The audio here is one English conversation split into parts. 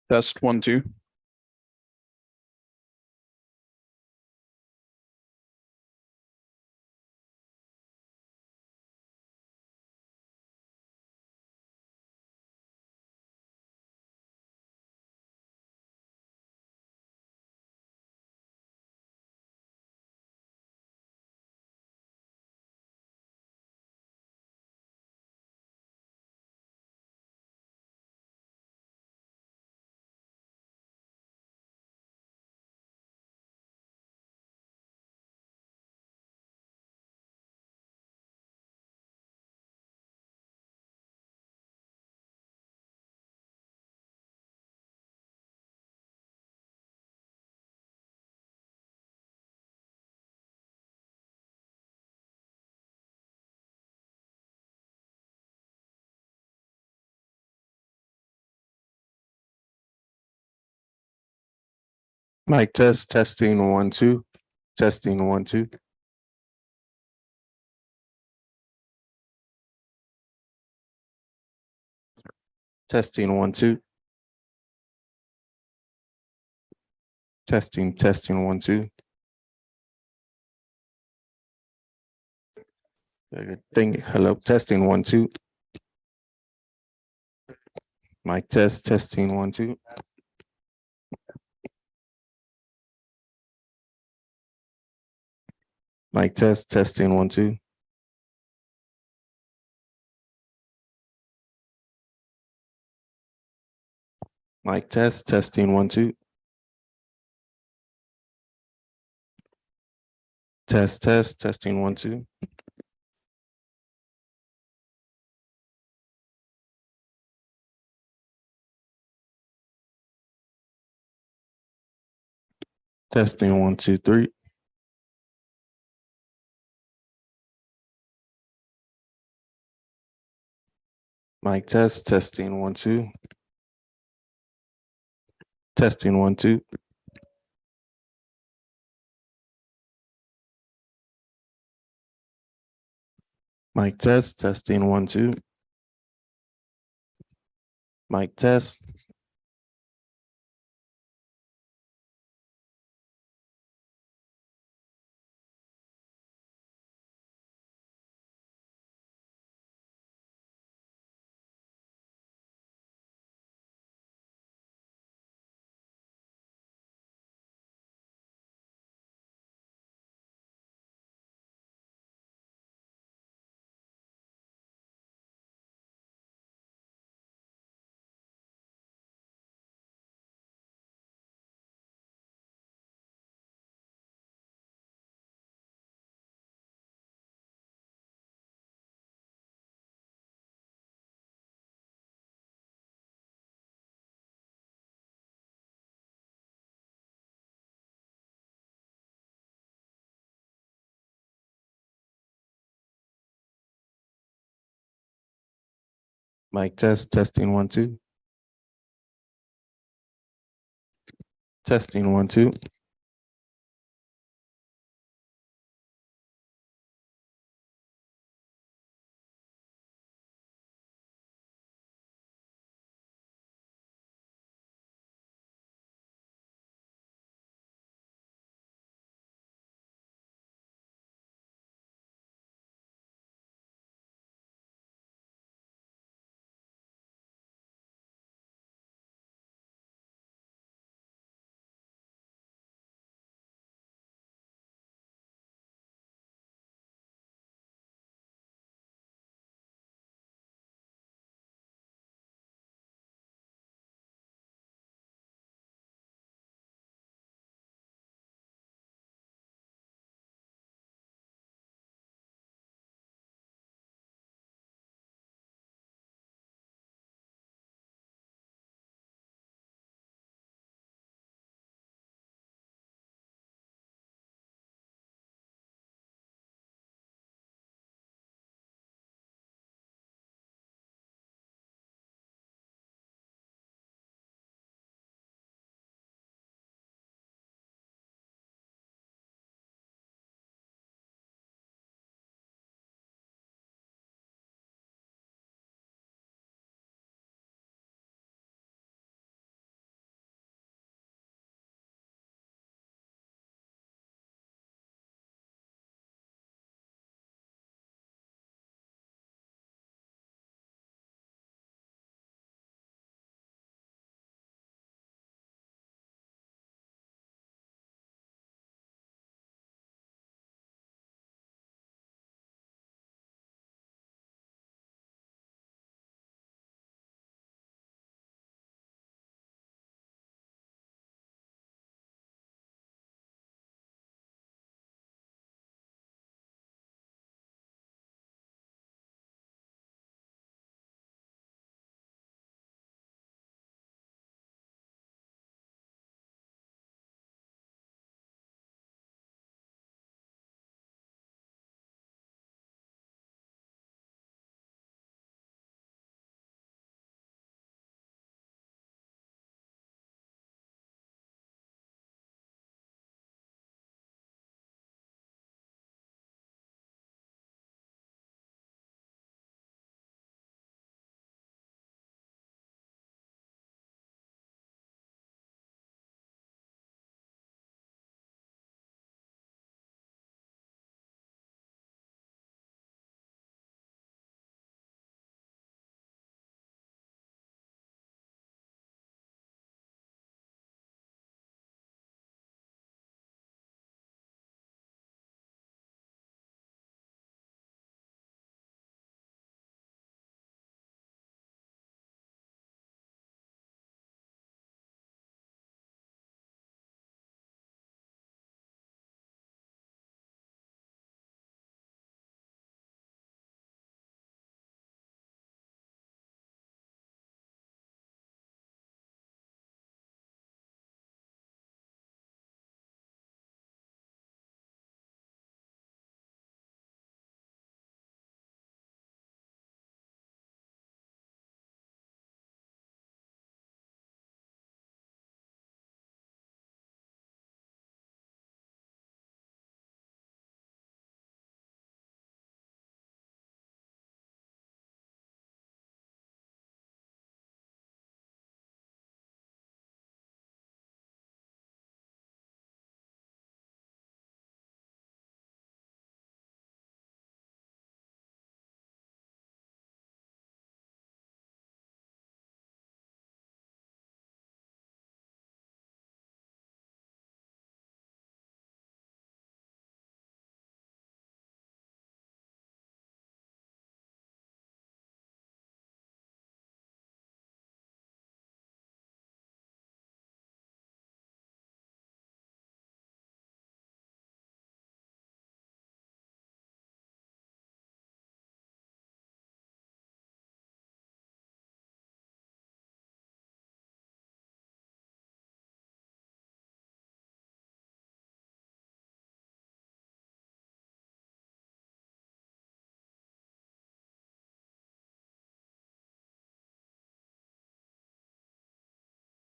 Test 1, 2. Mic test, testing 1, 2, testing 1, 2. Testing 1, 2. Testing 1, 2. Very good. Thank you. Hello, testing 1, 2. Mic test, testing 1, 2. Mic test, testing 1, 2. Mic test, testing 1, 2. Test, testing 1, 2. Testing 1, 2, 3. Mic test, testing 1, 2. Testing 1, 2. Mic test, testing 1, 2. Mic test. Mic test, testing 1, 2. Testing 1, 2.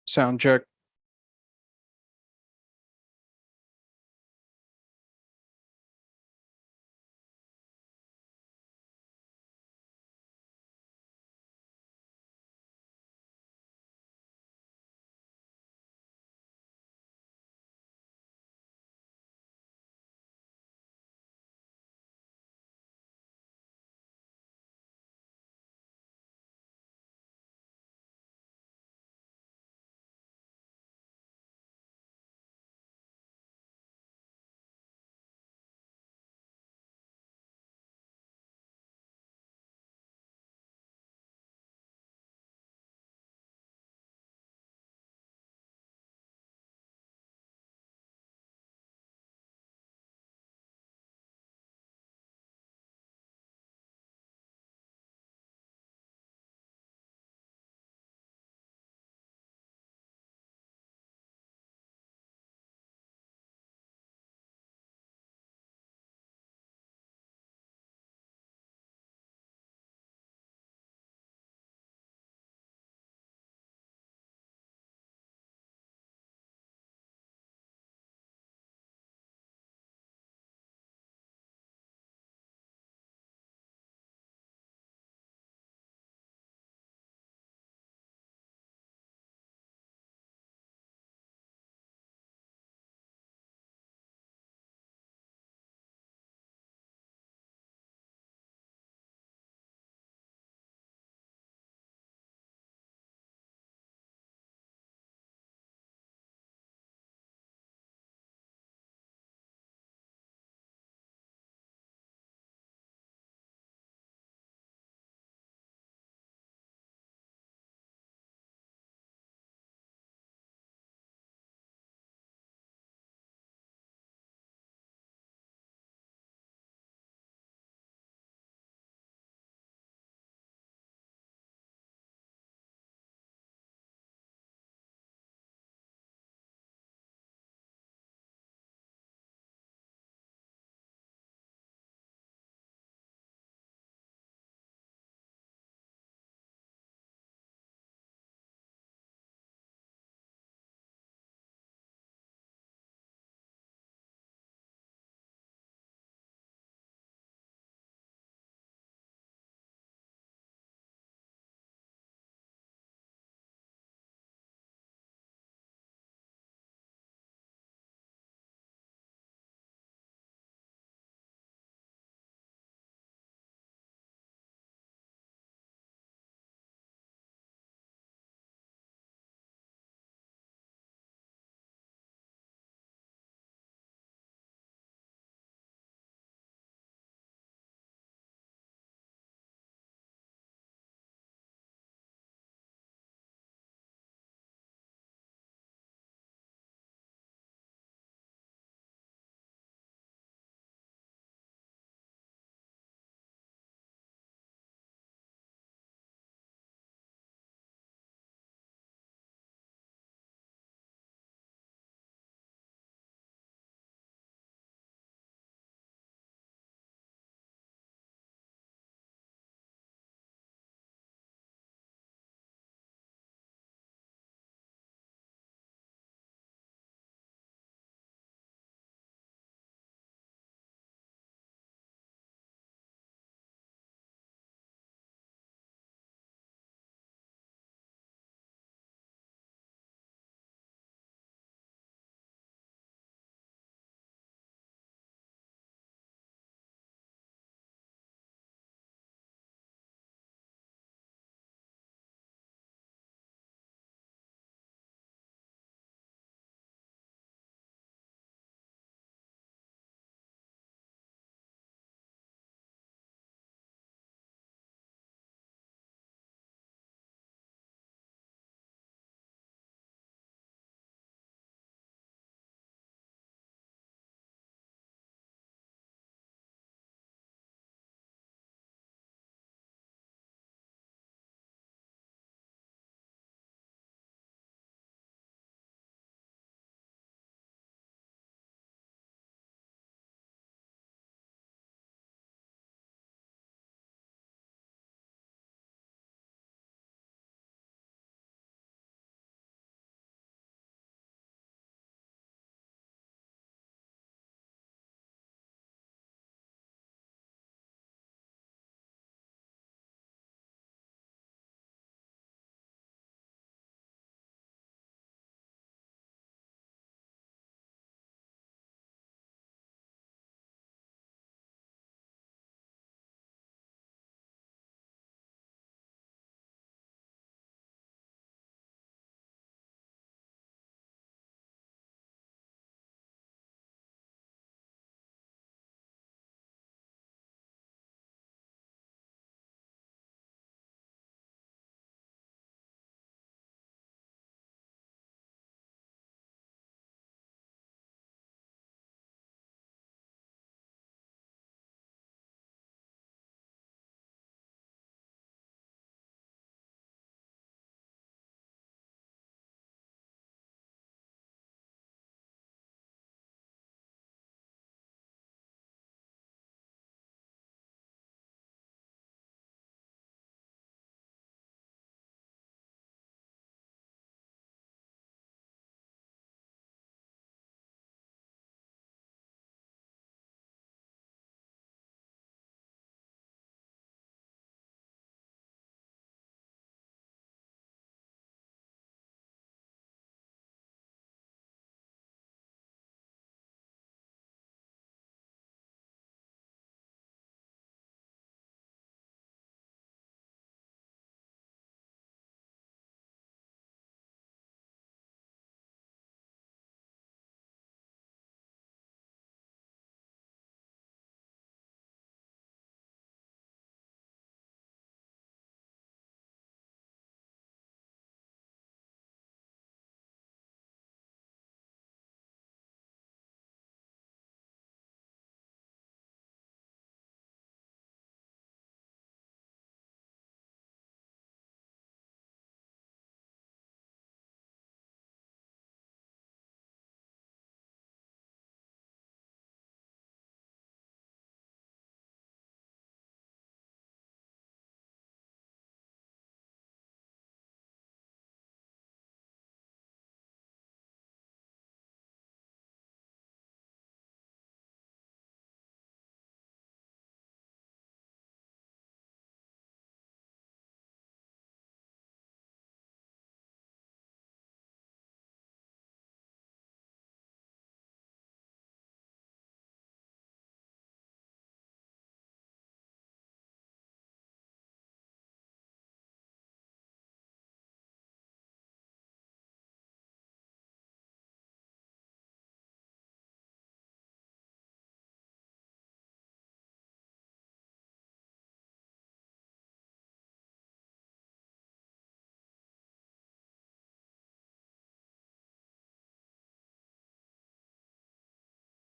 Sound check.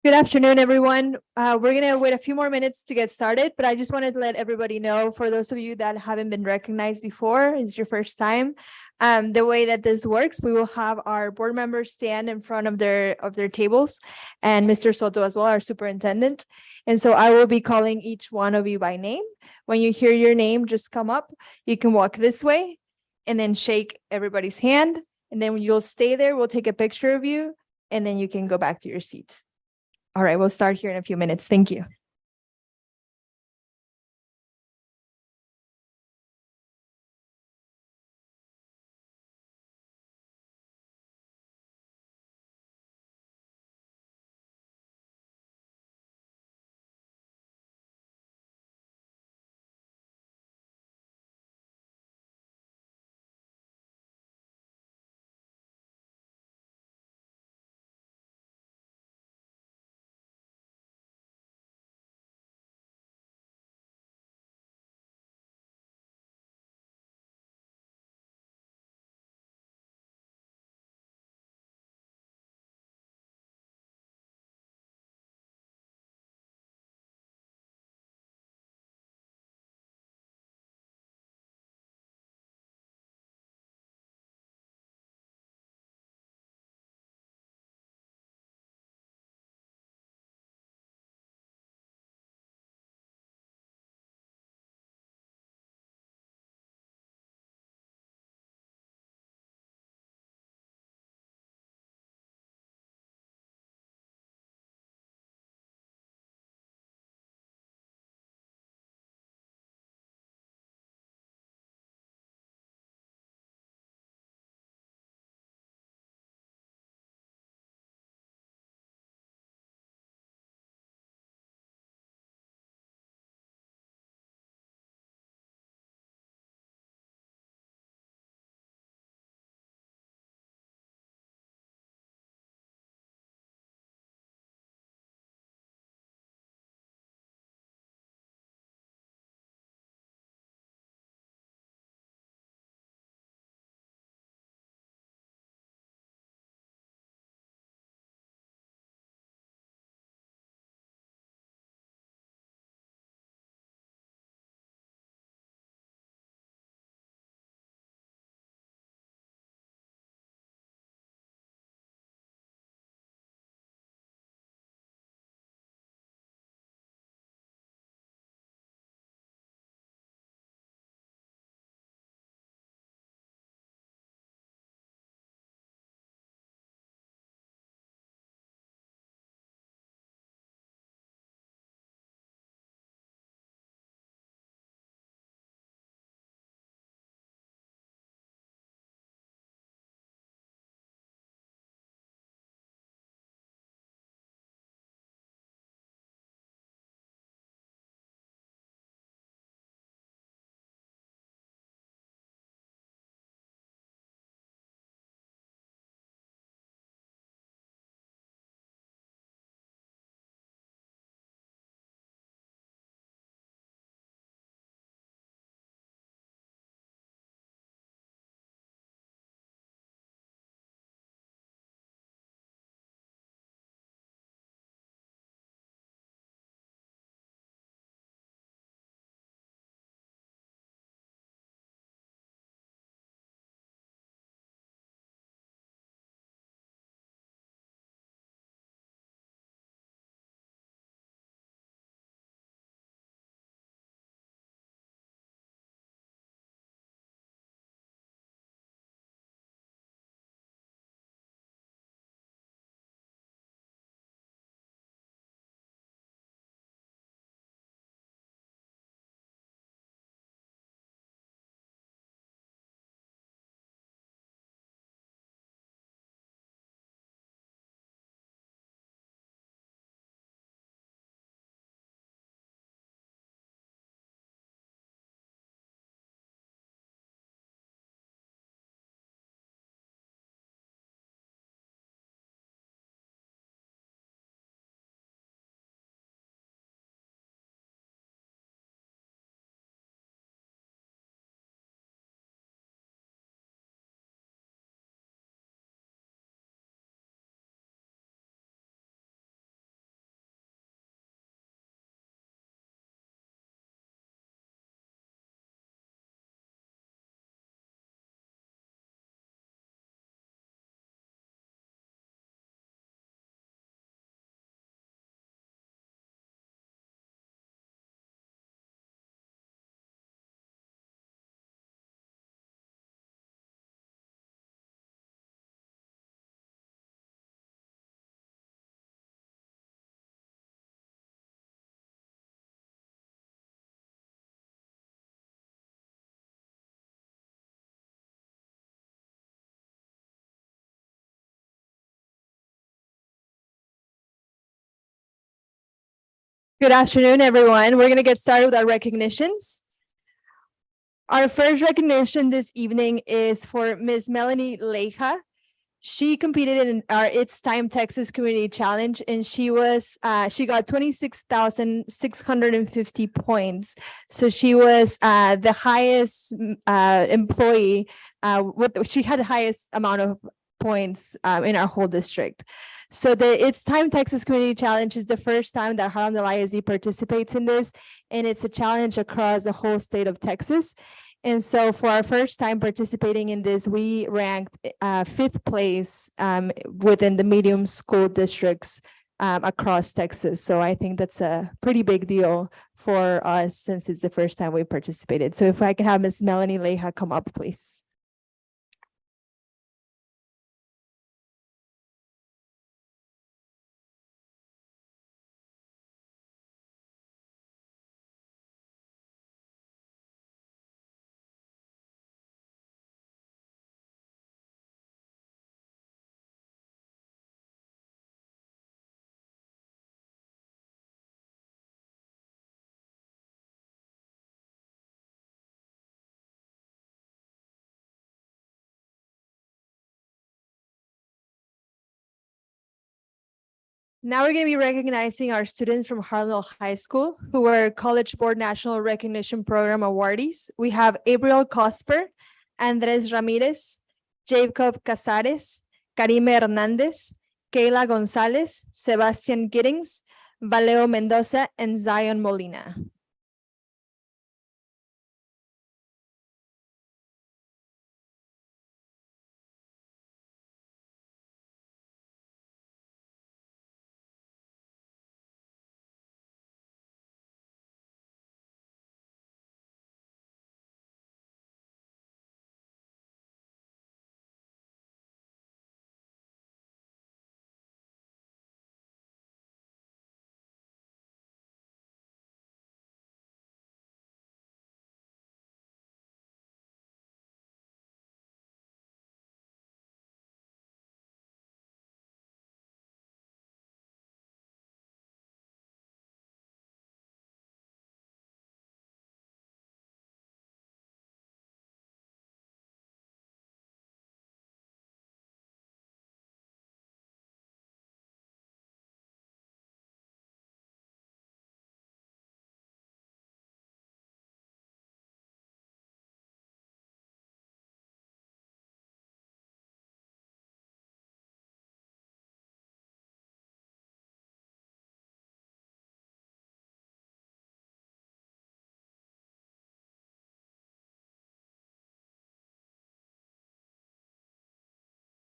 Good afternoon, everyone. We're going to wait a few more minutes to get started, but I just wanted to let everybody know, for those of you that haven't been recognized before, it's your first time. The way that this works, we will have our board members stand in front of their tables, and Mr. Soto as well, our superintendent. And so I will be calling each one of you by name. When you hear your name, just come up. You can walk this way and then shake everybody's hand. And then you'll stay there. We'll take a picture of you, and then you can go back to your seat. All right, we'll start here in a few minutes. Thank you. Good afternoon, everyone. We're going to get started with our recognitions. Our first recognition this evening is for Ms. Melanie Leija. She competed in our It's Time Texas Community Challenge, and she got 26,650 points. So she was the highest employee. She had the highest amount of points in our whole district. So the It's Time Texas Community Challenge is the first time that Harlem Del ISD participates in this, and it's a challenge across the whole state of Texas. And so for our first time participating in this, we ranked fifth place within the medium school districts across Texas. So I think that's a pretty big deal for us since it's the first time we participated. So if I can have Ms. Melanie Leija come up, please. Now we're going to be recognizing our students from Harlan High School who were College Board National Recognition Program awardees. We have April Cosper, Andres Ramirez, Jacob Casares, Karime Hernandez, Kayla Gonzalez, Sebastian Giddings, Valeo Mendoza, and Zion Molina.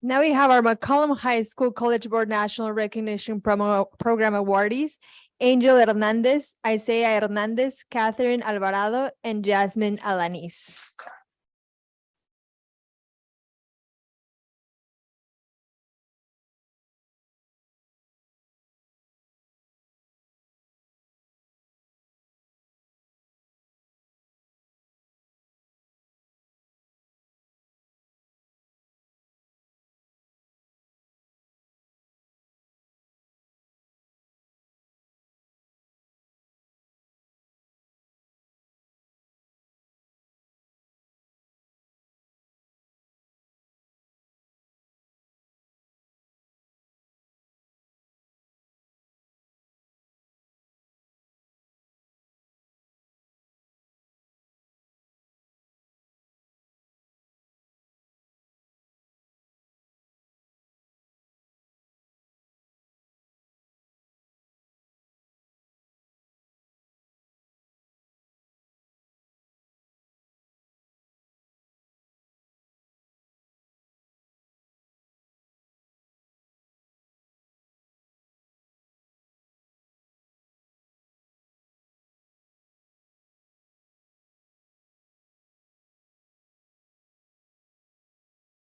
Now we have our McCollum High School College Board National Recognition Program awardees, Angel Hernandez, Isaiah Hernandez, Catherine Alvarado, and Jasmine Alanis.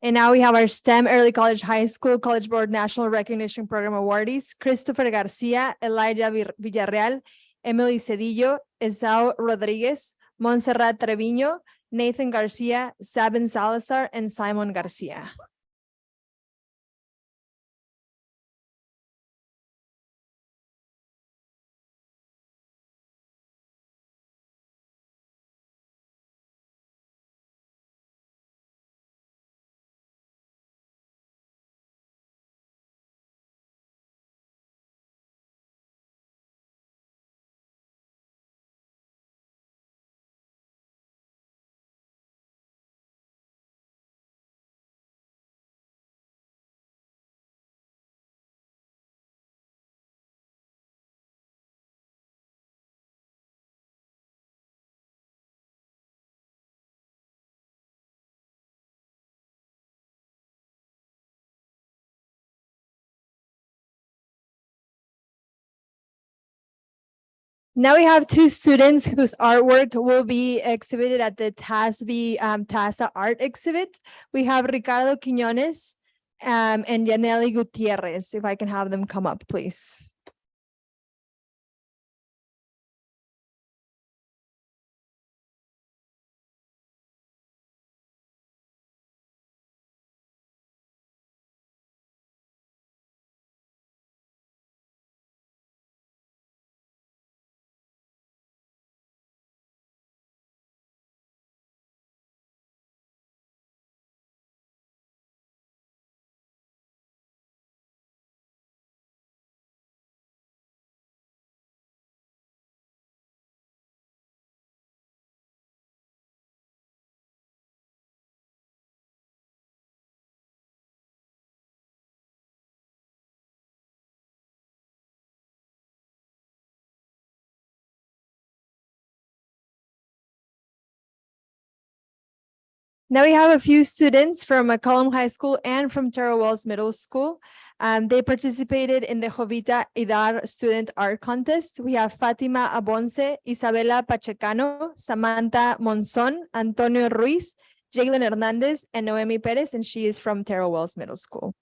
And now we have our STEM Early College High School College Board National Recognition Program awardees, Christopher Garcia, Elijah Villarreal, Emily Cedillo, Esau Rodriguez, Montserrat Treviño, Nathan Garcia, Sabin Salazar, and Simon Garcia. Now we have two students whose artwork will be exhibited at the TASB TASA art exhibit. We have Ricardo Quiñones and Yaneli Gutierrez. If I can have them come up, please. Now we have a few students from McCollum High School and from Terrell Wells Middle School. They participated in the Jovita Idar Student Art Contest. We have Fatima Abonce, Isabela Pachecano, Samantha Monzon, Antonio Ruiz, Jalen Hernandez, and Noemi Perez, and she is from Terrell Wells Middle School.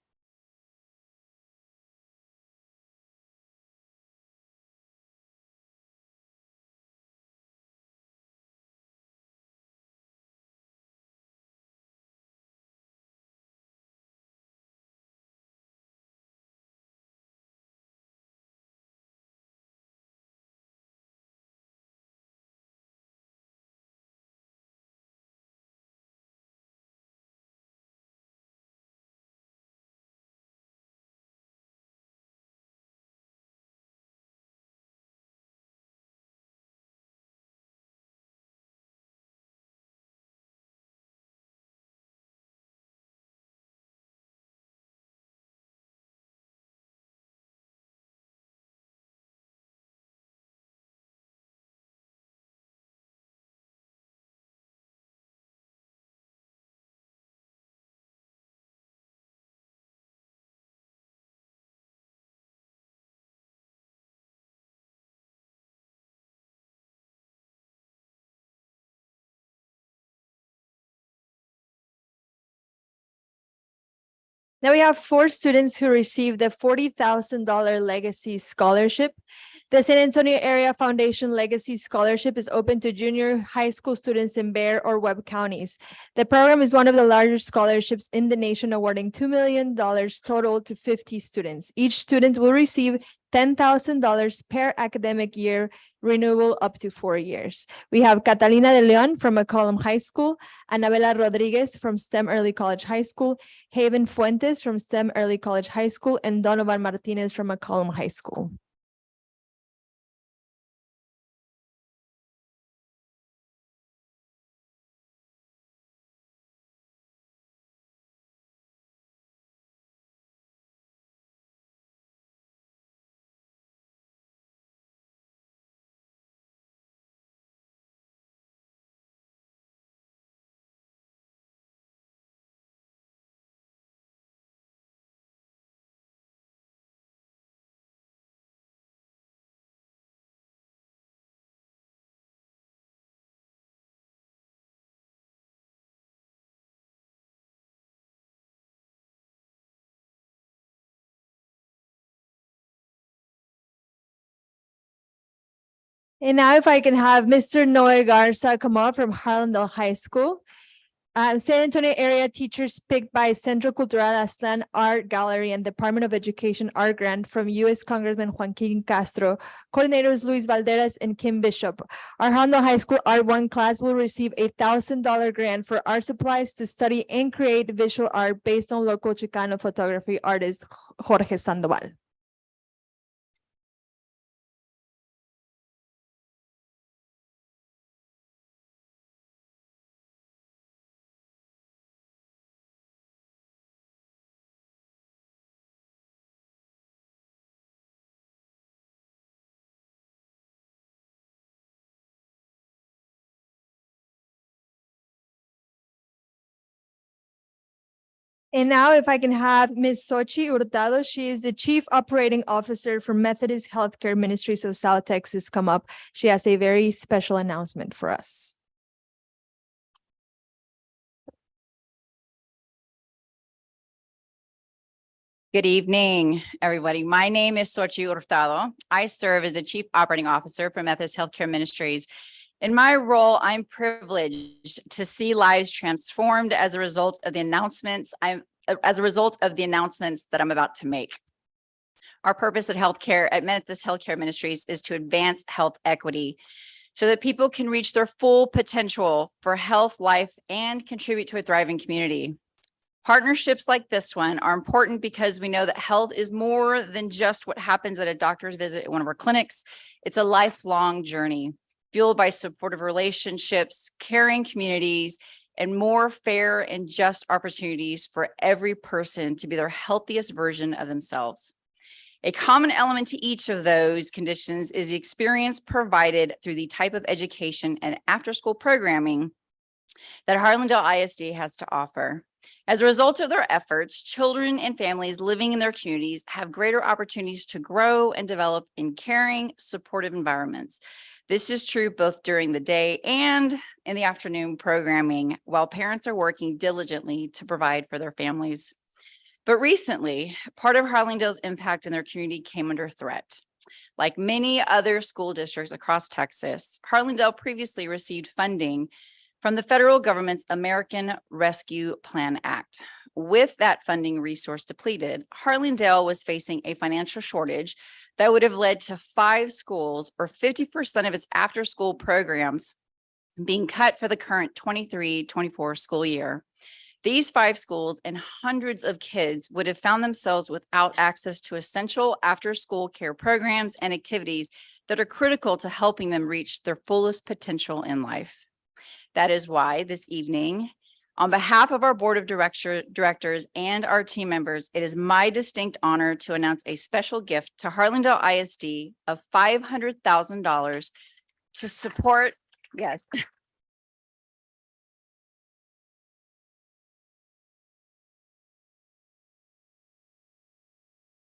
Now we have 4 students who received the $40,000 Legacy Scholarship. The San Antonio Area Foundation Legacy Scholarship is open to junior high school students in Bexar or Webb counties. The program is one of the largest scholarships in the nation, awarding $2 million total to 50 students. Each student will receive $10,000 per academic year, renewable up to 4 years. We have Catalina de Leon from McCollum High School, Anabela Rodriguez from STEM Early College High School, Haven Fuentes from STEM Early College High School, and Donovan Martinez from McCollum High School. And now if I can have Mr. Noe Garza come up from Harlandale High School. San Antonio area teachers picked by Centro Cultural Aztlán Art Gallery and Department of Education art grant from U.S. Congressman Joaquin Castro, coordinators Luis Valderas and Kim Bishop. Our Harlandale High School Art 1 class will receive a $1,000 grant for art supplies to study and create visual art based on local Chicano photography artist Jorge Sandoval. And now if I can have Ms. Sochi Hurtado, she is the Chief Operating Officer for Methodist Healthcare Ministries of South Texas, come up. She has a very special announcement for us. Good evening, everybody. My name is Sochi Hurtado. I serve as the Chief Operating Officer for Methodist Healthcare Ministries. In my role, I'm privileged to see lives transformed as a result of the announcements that I'm about to make. Our purpose at Methodist Healthcare Ministries is to advance health equity so that people can reach their full potential for health, life, and contribute to a thriving community. Partnerships like this one are important because we know that health is more than just what happens at a doctor's visit at one of our clinics. It's a lifelong journey fueled by supportive relationships, caring communities, and more fair and just opportunities for every person to be their healthiest version of themselves. A common element to each of those conditions is the experience provided through the type of education and after-school programming that Harlandale ISD has to offer. As a result of their efforts, children and families living in their communities have greater opportunities to grow and develop in caring, supportive environments. This is true both during the day and in the afternoon programming, while parents are working diligently to provide for their families. But recently, part of Harlandale's impact in their community came under threat. Like many other school districts across Texas, Harlandale previously received funding from the federal government's American Rescue Plan Act. With that funding resource depleted, Harlandale was facing a financial shortage that would have led to 5 schools or 50% of its after-school programs being cut for the current 23-24 school year. These 5 schools and hundreds of kids would have found themselves without access to essential after-school care programs and activities that are critical to helping them reach their fullest potential in life. That is why this evening, on behalf of our board of directors and our team members, it is my distinct honor to announce a special gift to Harlandale ISD of $500,000 to support, yes.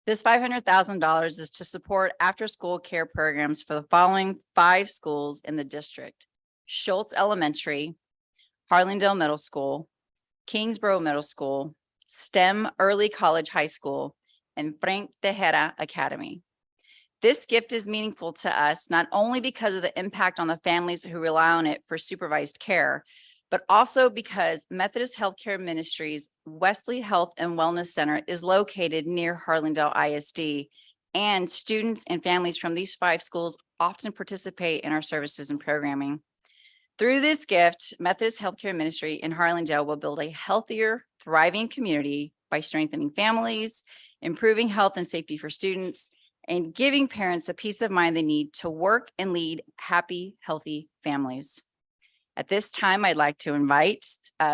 This $500,000 is to support after-school care programs for the following 5 schools in the district: Schultz Elementary, Harlandale Middle School, Kingsborough Middle School, STEM Early College High School, and Frank Tejera Academy. This gift is meaningful to us, not only because of the impact on the families who rely on it for supervised care, but also because Methodist Healthcare Ministries Wesley Health and Wellness Center is located near Harlandale ISD, and students and families from these 5 schools often participate in our services and programming. Through this gift, Methodist Healthcare Ministry in Harlandale will build a healthier, thriving community by strengthening families, improving health and safety for students, and giving parents a peace of mind they need to work and lead happy, healthy families. At this time, I'd like to invite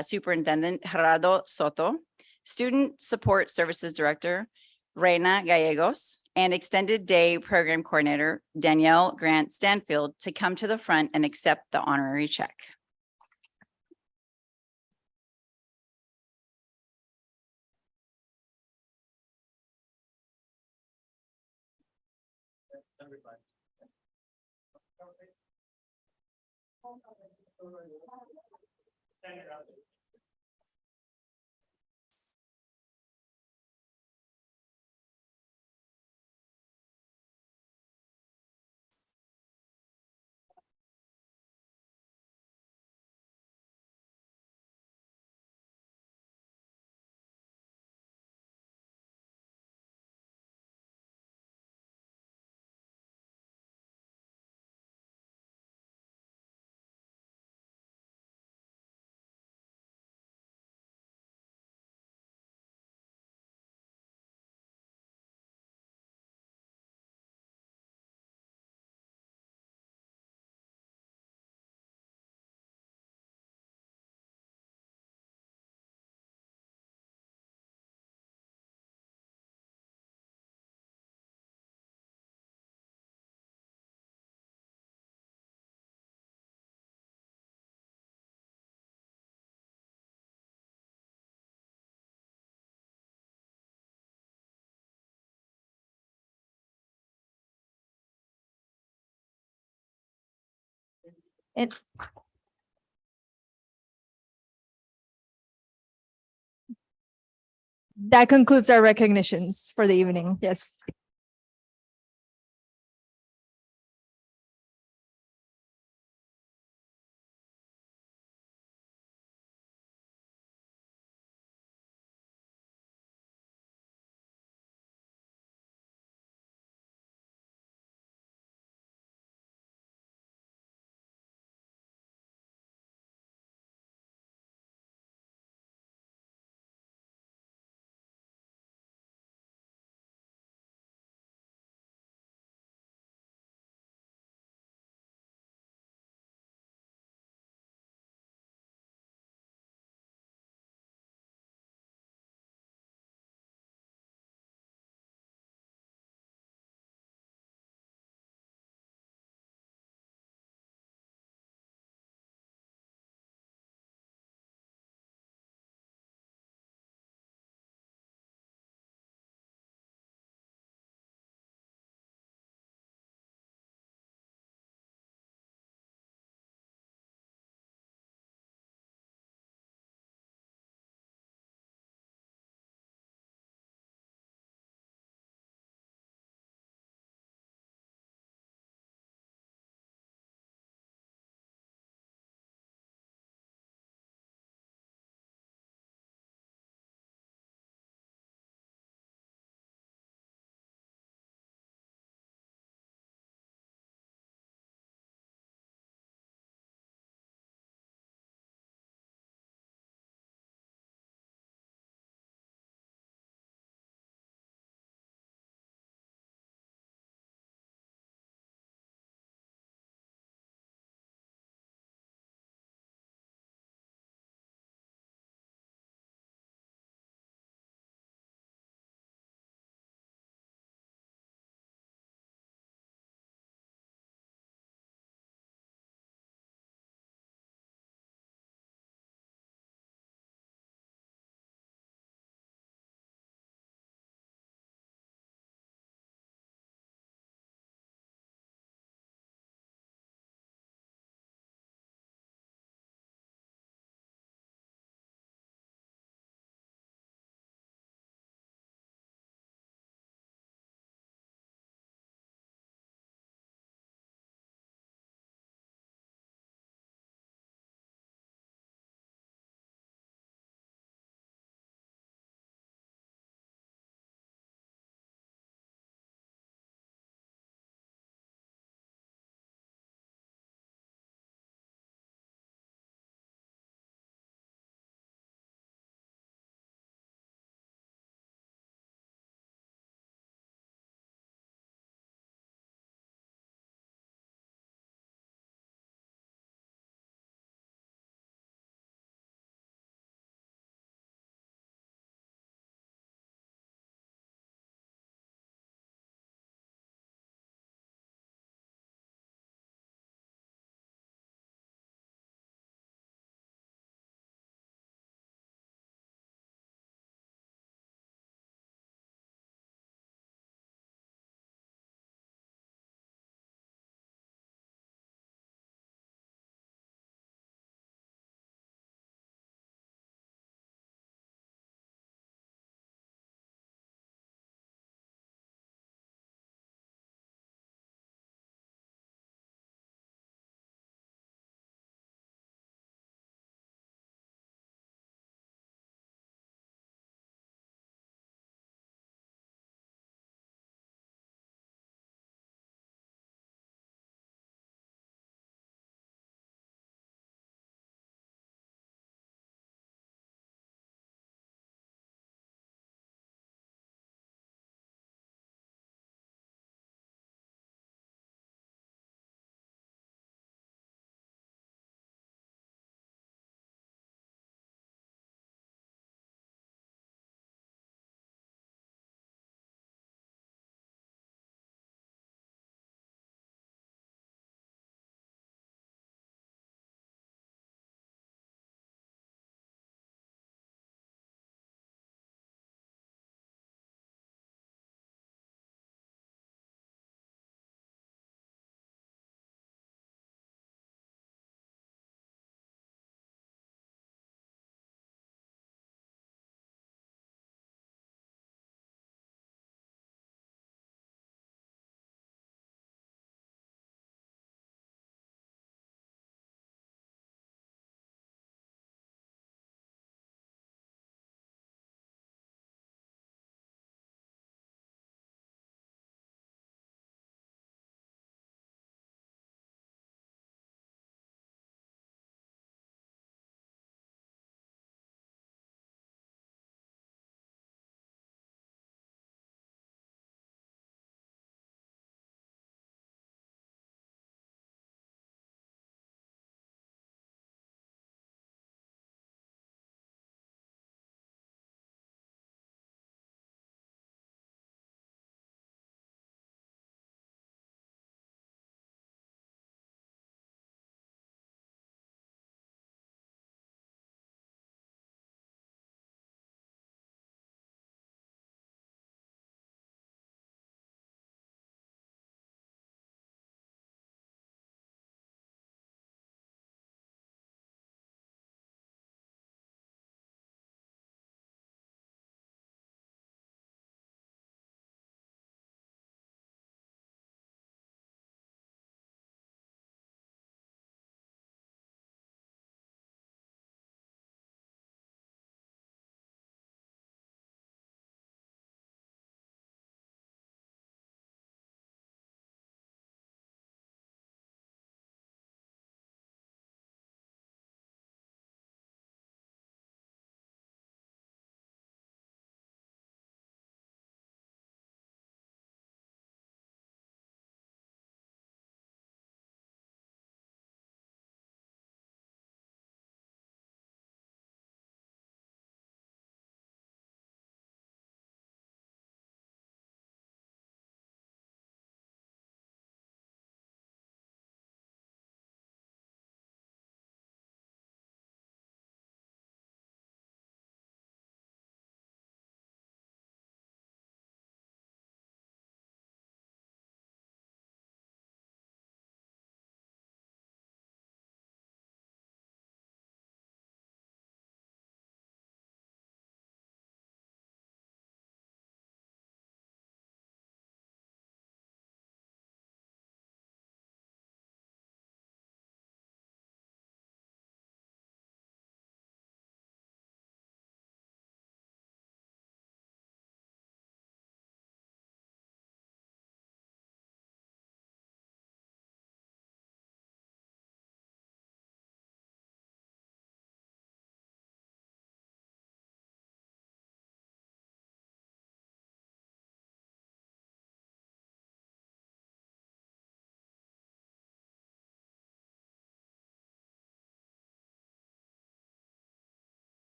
Superintendent Gerardo Soto, Student Support Services Director Reina Gallegos, and Extended Day Program Coordinator Danielle Grant Stanfield to come to the front and accept the honorary check. And that concludes our recognitions for the evening. Yes.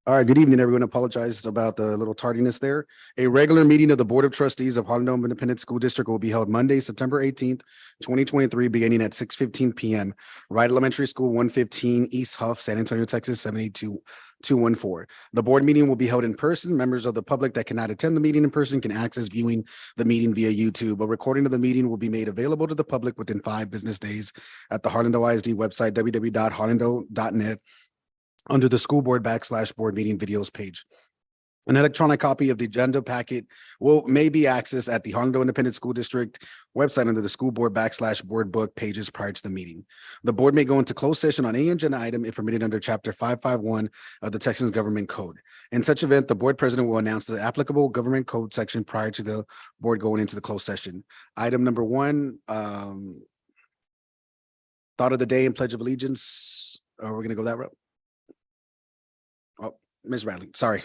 All right, good evening, everyone. Apologize about the little tardiness there. A regular meeting of the Board of Trustees of Harlem Independent School District will be held Monday, September 18th, 2023, beginning at 6:15 p.m. Wright Elementary School, 115 East Huff, San Antonio, Texas, 78214. The board meeting will be held in person. Members of the public that cannot attend the meeting in person can access viewing the meeting via YouTube. A recording of the meeting will be made available to the public within 5 business days at the Harlandale ISD website, www.harlandale.net, under the school board /board meeting videos page. An electronic copy of the agenda packet may be accessed at the Harlandale Independent School District website under the school board /board book pages prior to the meeting. The board may go into closed session on any agenda item if permitted under chapter 551 of the Texas Government Code. In such event, the board president will announce the applicable government code section prior to the board going into the closed session. Item number 1, thought of the day and pledge of allegiance. We're going to go that route. Oh, Ms. Radley, sorry.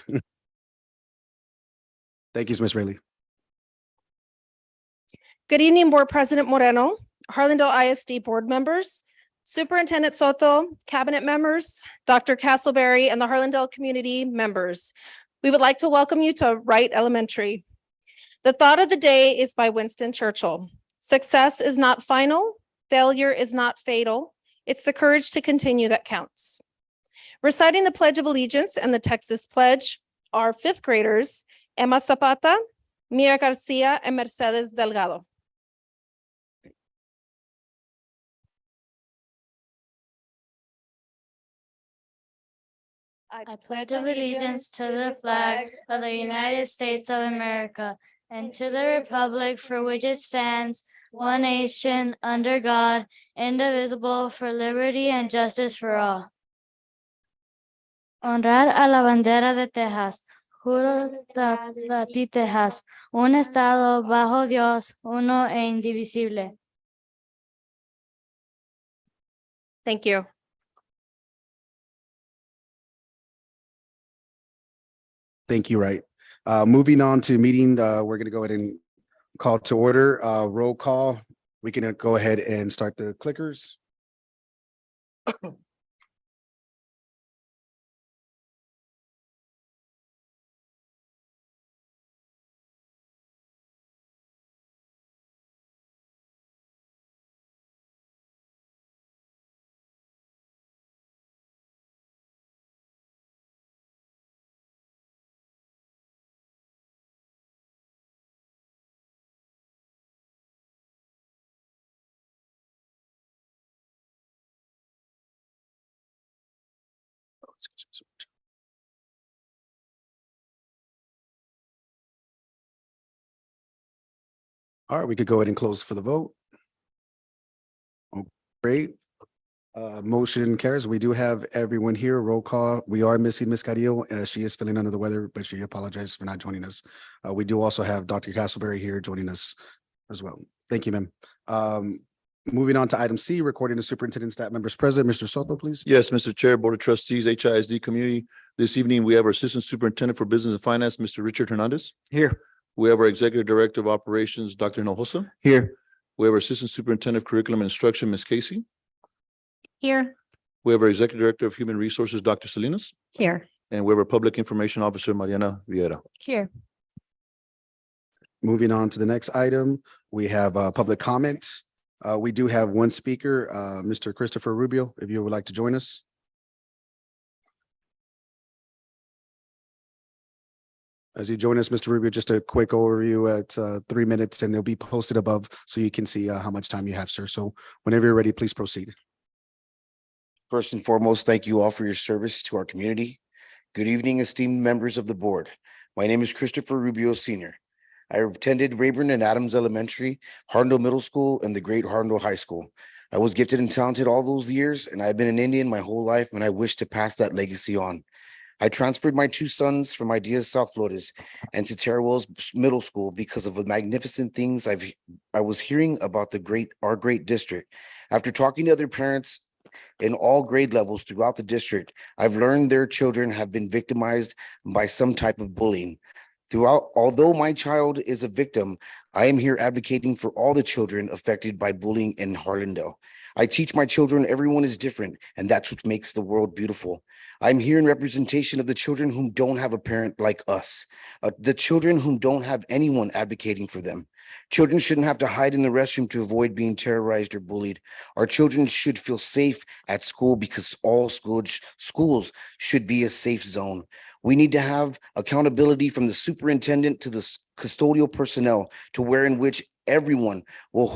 Thank you, Ms. Radley. Good evening, Board President Moreno, Harlandale ISD board members, Superintendent Soto, cabinet members, Dr. Castleberry, and the Harlandale community members. We would like to welcome you to Wright Elementary. The thought of the day is by Winston Churchill. Success is not final, failure is not fatal. It's the courage to continue that counts. Reciting the Pledge of Allegiance and the Texas Pledge are 5th graders Emma Zapata, Mia Garcia, and Mercedes Delgado. I pledge allegiance to the flag of the United States of America and to the republic for which it stands, one nation, under God, indivisible, for liberty and justice for all. Honrar a la bandera de Texas. Juro a ti, Texas, un estado bajo Dios, uno e indivisible. Thank you. Thank you, Wright. Moving on to meeting, we're going to go ahead and call to order. Roll call. We can go ahead and start the clickers. All right, we could go ahead and close for the vote. Oh, great. Motion carries. We do have everyone here. Roll call. We are missing Ms. Carrillo. She is feeling under the weather, but she apologizes for not joining us. We do also have Dr. Castleberry here joining us as well. Thank you, ma'am. Moving on to item C, recording the superintendent staff members present. Mr. Soto, please. Yes, Mr. Chair, Board of Trustees, HISD Community. This evening, we have our Assistant Superintendent for Business and Finance, Mr. Richard Hernandez. Here. We have our Executive Director of Operations, Dr. Hinojosa. Here. We have our Assistant Superintendent of Curriculum and Instruction, Ms. Casey. Here. We have our Executive Director of Human Resources, Dr. Salinas. Here. And we have our Public Information Officer, Mariana Vieira. Here. Moving on to the next item, we have public comment. We do have one speaker, Mr. Christopher Rubio, if you would like to join us. As you join us, Mr. Rubio, just a quick overview at 3 minutes, and they'll be posted above so you can see how much time you have, sir. So whenever you're ready, please proceed. First and foremost, thank you all for your service to our community. Good evening, esteemed members of the board. My name is Christopher Rubio Sr. I attended Rayburn and Adams Elementary, Harlandale Middle School, and the Great Harlandale High School. I was gifted and talented all those years, and I've been an Indian my whole life, and I wish to pass that legacy on. I transferred my 2 sons from Ideas South Flores and to Terra Wells Middle School because of the magnificent things I was hearing about our great district. After talking to other parents in all grade levels throughout the district, I've learned their children have been victimized by some type of bullying. Although my child is a victim, I am here advocating for all the children affected by bullying in Harlandale. I teach my children everyone is different, and that's what makes the world beautiful. I'm here in representation of the children who don't have a parent like us, the children who don't have anyone advocating for them. Children shouldn't have to hide in the restroom to avoid being terrorized or bullied. Our children should feel safe at school because all schools should be a safe zone. We need to have accountability from the superintendent to the custodial personnel to where in which everyone will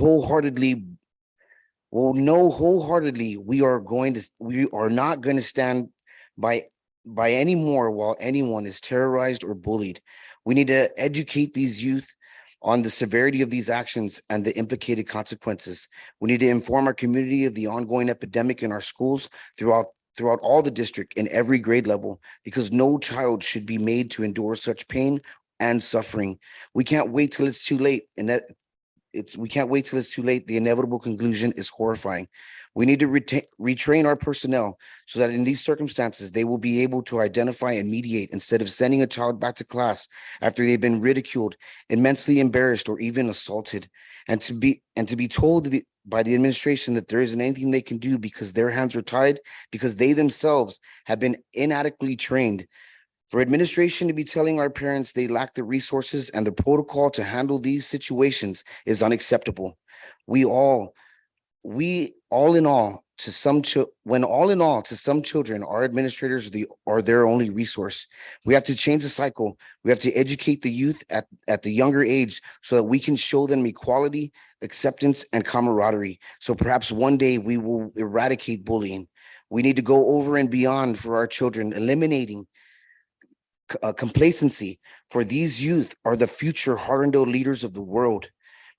know wholeheartedly we are not going to stand by any more while anyone is terrorized or bullied. We need to educate these youth on the severity of these actions and the implicated consequences. We need to inform our community of the ongoing epidemic in our schools throughout all the district in every grade level, because no child should be made to endure such pain and suffering. We can't wait till it's too late, and we can't wait till it's too late. The inevitable conclusion is horrifying. We need to retrain our personnel so that in these circumstances, they will be able to identify and mediate instead of sending a child back to class after they've been ridiculed, immensely embarrassed, or even assaulted, and to be told by the administration that there isn't anything they can do because their hands are tied, because they themselves have been inadequately trained. For administration to be telling our parents they lack the resources and the protocol to handle these situations is unacceptable. All in all, to some children, our administrators are their only resource. We have to change the cycle. We have to educate the youth at the younger age so that we can show them equality, acceptance, and camaraderie. So perhaps one day we will eradicate bullying. We need to go over and beyond for our children, eliminating complacency, for these youth are the future Harlandale leaders of the world.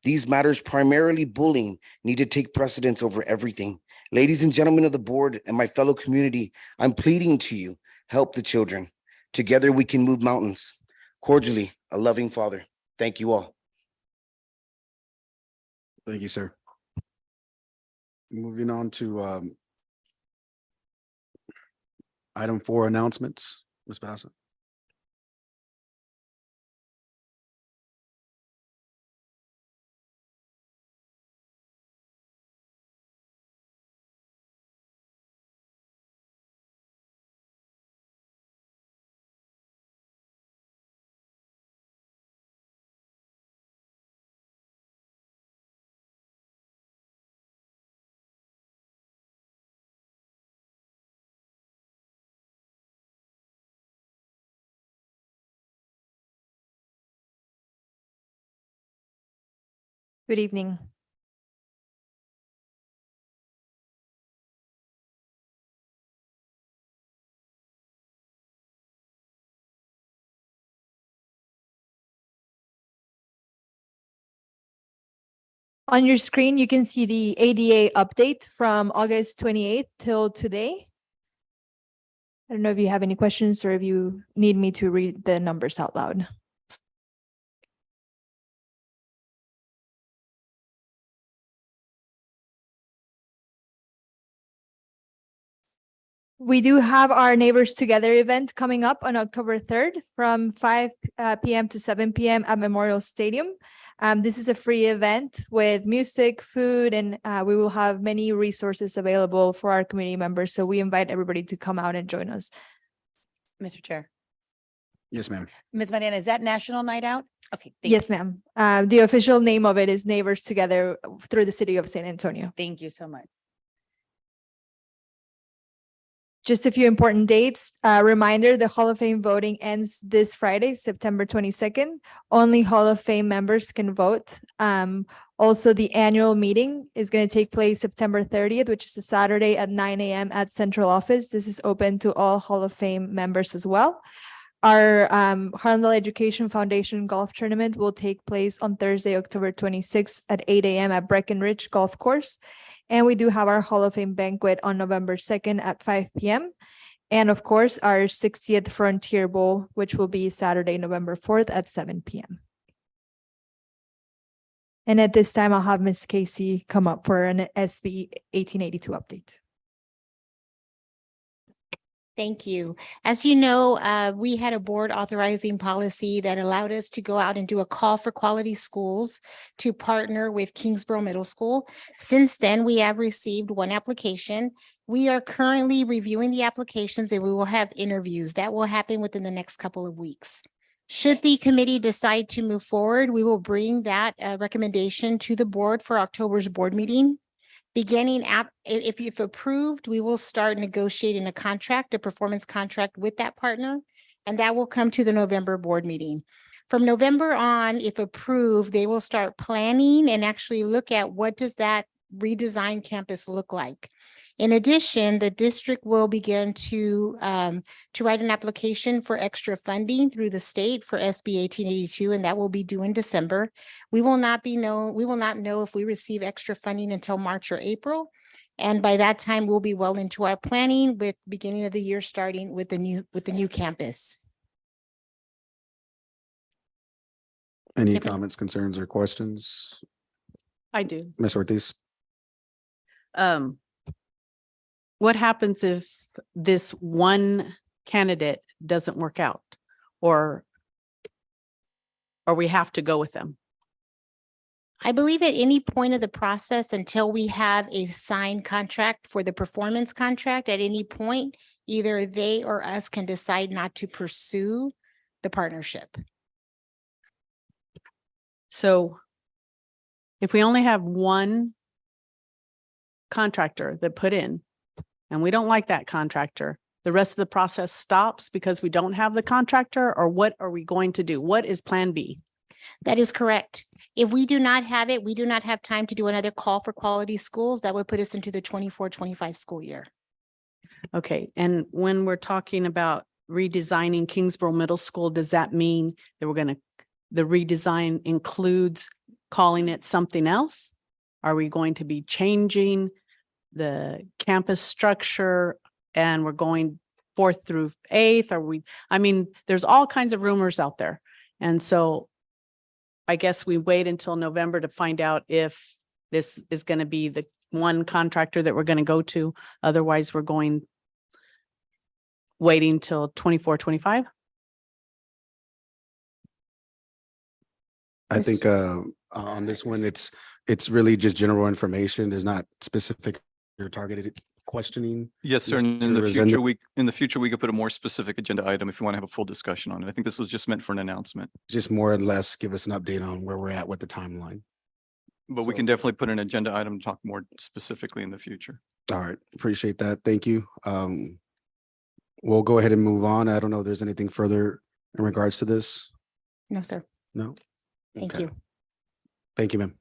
These matters, primarily bullying, need to take precedence over everything. Ladies and gentlemen of the board and my fellow community, I'm pleading to you, help the children. Together we can move mountains. Cordially, a loving father. Thank you all. Thank you, sir. Moving on to item 4, announcements. Ms. Pedazo. Good evening. On your screen, you can see the ADA update from August 28th till today. I don't know if you have any questions or if you need me to read the numbers out loud. We do have our Neighbors Together event coming up on October 3rd from 5 p.m. to 7 p.m. at Memorial Stadium. This is a free event with music, food, and we will have many resources available for our community members. So we invite everybody to come out and join us. Mr. Chair. Yes, ma'am. Ms. Mariana, is that National Night Out? Okay. Yes, ma'am. The official name of it is Neighbors Together through the city of San Antonio. Thank you so much. Just a few important dates. Reminder, the Hall of Fame voting ends this Friday, September 22nd. Only Hall of Fame members can vote. Also, the annual meeting is going to take place September 30th, which is a Saturday at 9 a.m. at Central Office. This is open to all Hall of Fame members as well. Our Harlandale Education Foundation Golf Tournament will take place on Thursday, October 26th at 8 a.m. at Breckenridge Golf Course. And we do have our Hall of Fame banquet on November 2nd at 5 p.m. And of course, our 60th Frontier Bowl, which will be Saturday, November 4th at 7 p.m. And at this time, I'll have Ms. Casey come up for an SB 1882 update. Thank you. As you know, we had a board authorizing policy that allowed us to go out and do a call for quality schools to partner with Kingsborough Middle School. Since then, we have received one application. We are currently reviewing the applications and we will have interviews. That will happen within the next couple of weeks. Should the committee decide to move forward, we will bring that recommendation to the board for October's board meeting. Beginning if approved, we will start negotiating a performance contract with that partner, and that will come to the November board meeting. From November on, if approved, they will start planning and actually look at what does that redesigned campus look like. In addition, the district will begin to write an application for extra funding through the state for SB 1882, and that will be due in December. We will not know if we receive extra funding until March or April. And by that time, we'll be well into our planning with beginning of the year, starting with the new campus. Any Yep. comments, concerns, or questions? I do. Ms. Ortiz? What happens if this one candidate doesn't work out or we have to go with them? I believe at any point of the process, until we have a signed contract for the performance contract, at any point, either they or us can decide not to pursue the partnership. So if we only have one contractor that put in, and we don't like that contractor, the rest of the process stops because we don't have the contractor, or what are we going to do? What is plan B? That is correct. If we do not have it, we do not have time to do another call for quality schools. That would put us into the 24-25 school year. Okay, and when we're talking about redesigning Kingsborough Middle School, does that mean that the redesign includes calling it something else? Are we going to be changing the campus structure and we're going 4th through 8th? There's all kinds of rumors out there. And so I guess we wait until November to find out if this is going to be the one contractor that we're going to go to. Otherwise, we're waiting till 24-25. I think on this one, it's really just general information. There's not specific or targeted questioning. Yes, sir. And in Mr. the future, we could put a more specific agenda item if you want to have a full discussion on it. I think this was just meant for an announcement. Just more or less give us an update on where we're at with the timeline. But we can definitely put an agenda item to talk more specifically in the future. All right, appreciate that. Thank you. We'll go ahead and move on. I don't know if there's anything further in regards to this. No, sir. No? Thank Okay. you. Thank you, ma'am.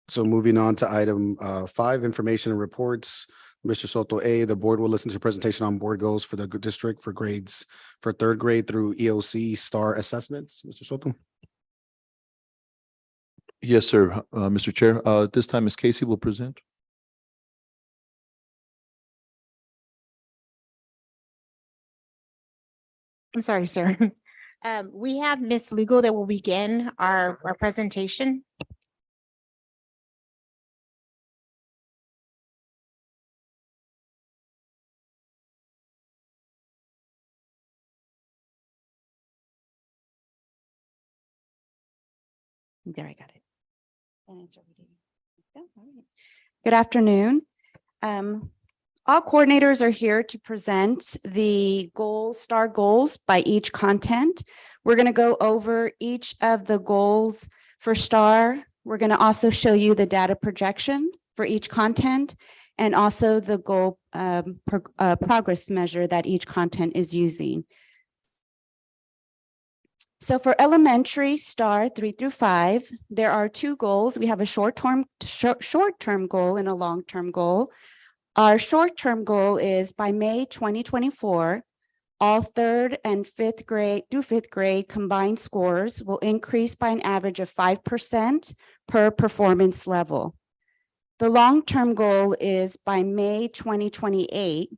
So moving on to item 5, information and reports. Mr. Soto A, the board will listen to a presentation on board goals for the district for grades for 3rd grade through EOC STAR assessments. Mr. Soto. Yes, sir. Mr. Chair, this time Ms. Casey will present. I'm sorry, sir. We have Ms. Lugo that will begin our presentation. There, I got it. Good afternoon. All coordinators are here to present the STAR goals by each content. We're going to go over each of the goals for STAR. We're going to also show you the data projection for each content and also the goal progress measure that each content is using. So for elementary STAR 3 through 5, there are 2 goals. We have a short-term goal and a long-term goal. Our short-term goal is by May 2024, all 3rd and 5th grade through 5th grade combined scores will increase by an average of 5% per performance level. The long-term goal is by May 2028,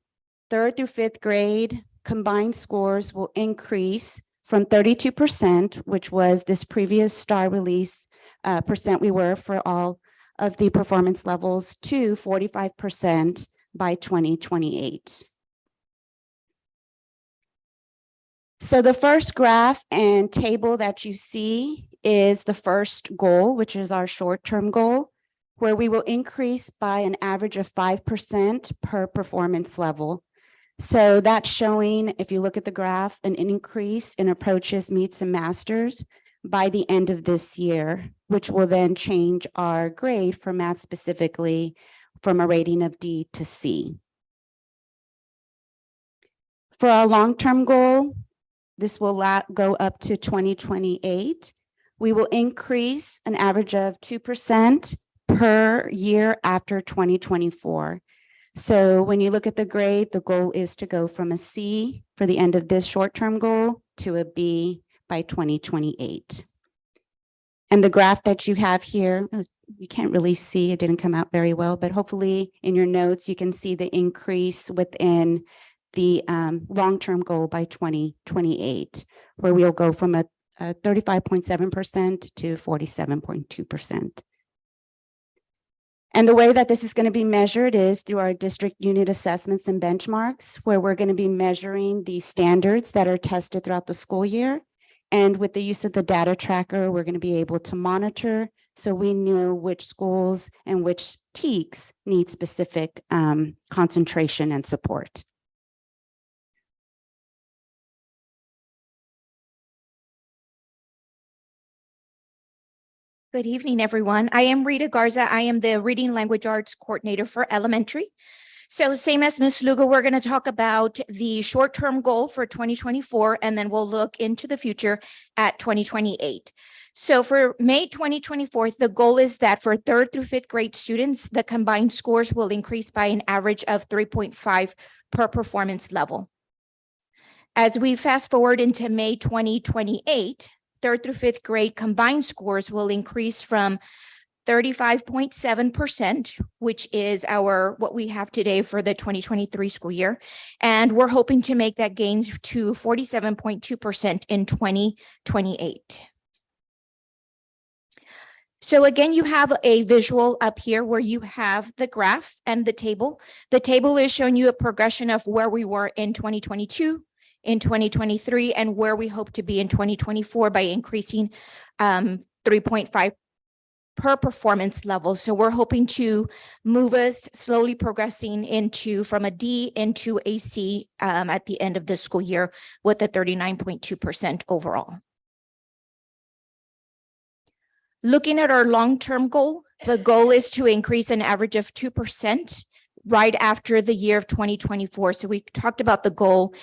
3rd through 5th grade combined scores will increase from 32%, which was this previous STAR release percent we were for all of the performance levels, to 45% by 2028. So the first graph and table that you see is the first goal, which is our short-term goal, where we will increase by an average of 5% per performance level. So that's showing, if you look at the graph, an increase in approaches, meets, and masters by the end of this year, which will then change our grade for math specifically from a rating of D to C. For our long-term goal, this will go up to 2028. We will increase an average of 2% per year after 2024. So when you look at the grade, the goal is to go from a C for the end of this short-term goal to a B by 2028. And the graph that you have here, you can't really see, it didn't come out very well, but hopefully in your notes, you can see the increase within the long-term goal by 2028, where we'll go from a 35.7% to 47.2%. And the way that this is going to be measured is through our district unit assessments and benchmarks, where we're going to be measuring the standards that are tested throughout the school year. And with the use of the data tracker, we're going to be able to monitor so we know which schools and which TEKS need specific concentration and support. Good evening, everyone. I am Rita Garza. I am the Reading Language Arts Coordinator for Elementary. So same as Ms. Lugo, we're going to talk about the short-term goal for 2024, and then we'll look into the future at 2028. So for May 2024, the goal is that for 3rd through 5th grade students, the combined scores will increase by an average of 3.5 per performance level. As we fast forward into May 2028, 3rd through 5th grade combined scores will increase from 35.7%, which is what we have today for the 2023 school year. And we're hoping to make that gains to 47.2% in 2028. So again, you have a visual up here where you have the graph and the table. The table is showing you a progression of where we were in 2022, in 2023, and where we hope to be in 2024 by increasing 3.5 per performance level. So we're hoping to move us slowly progressing from a D into a C at the end of the school year with a 39.2% overall. Looking at our long-term goal, the goal is to increase an average of 2% right after the year of 2024. So we talked about the goal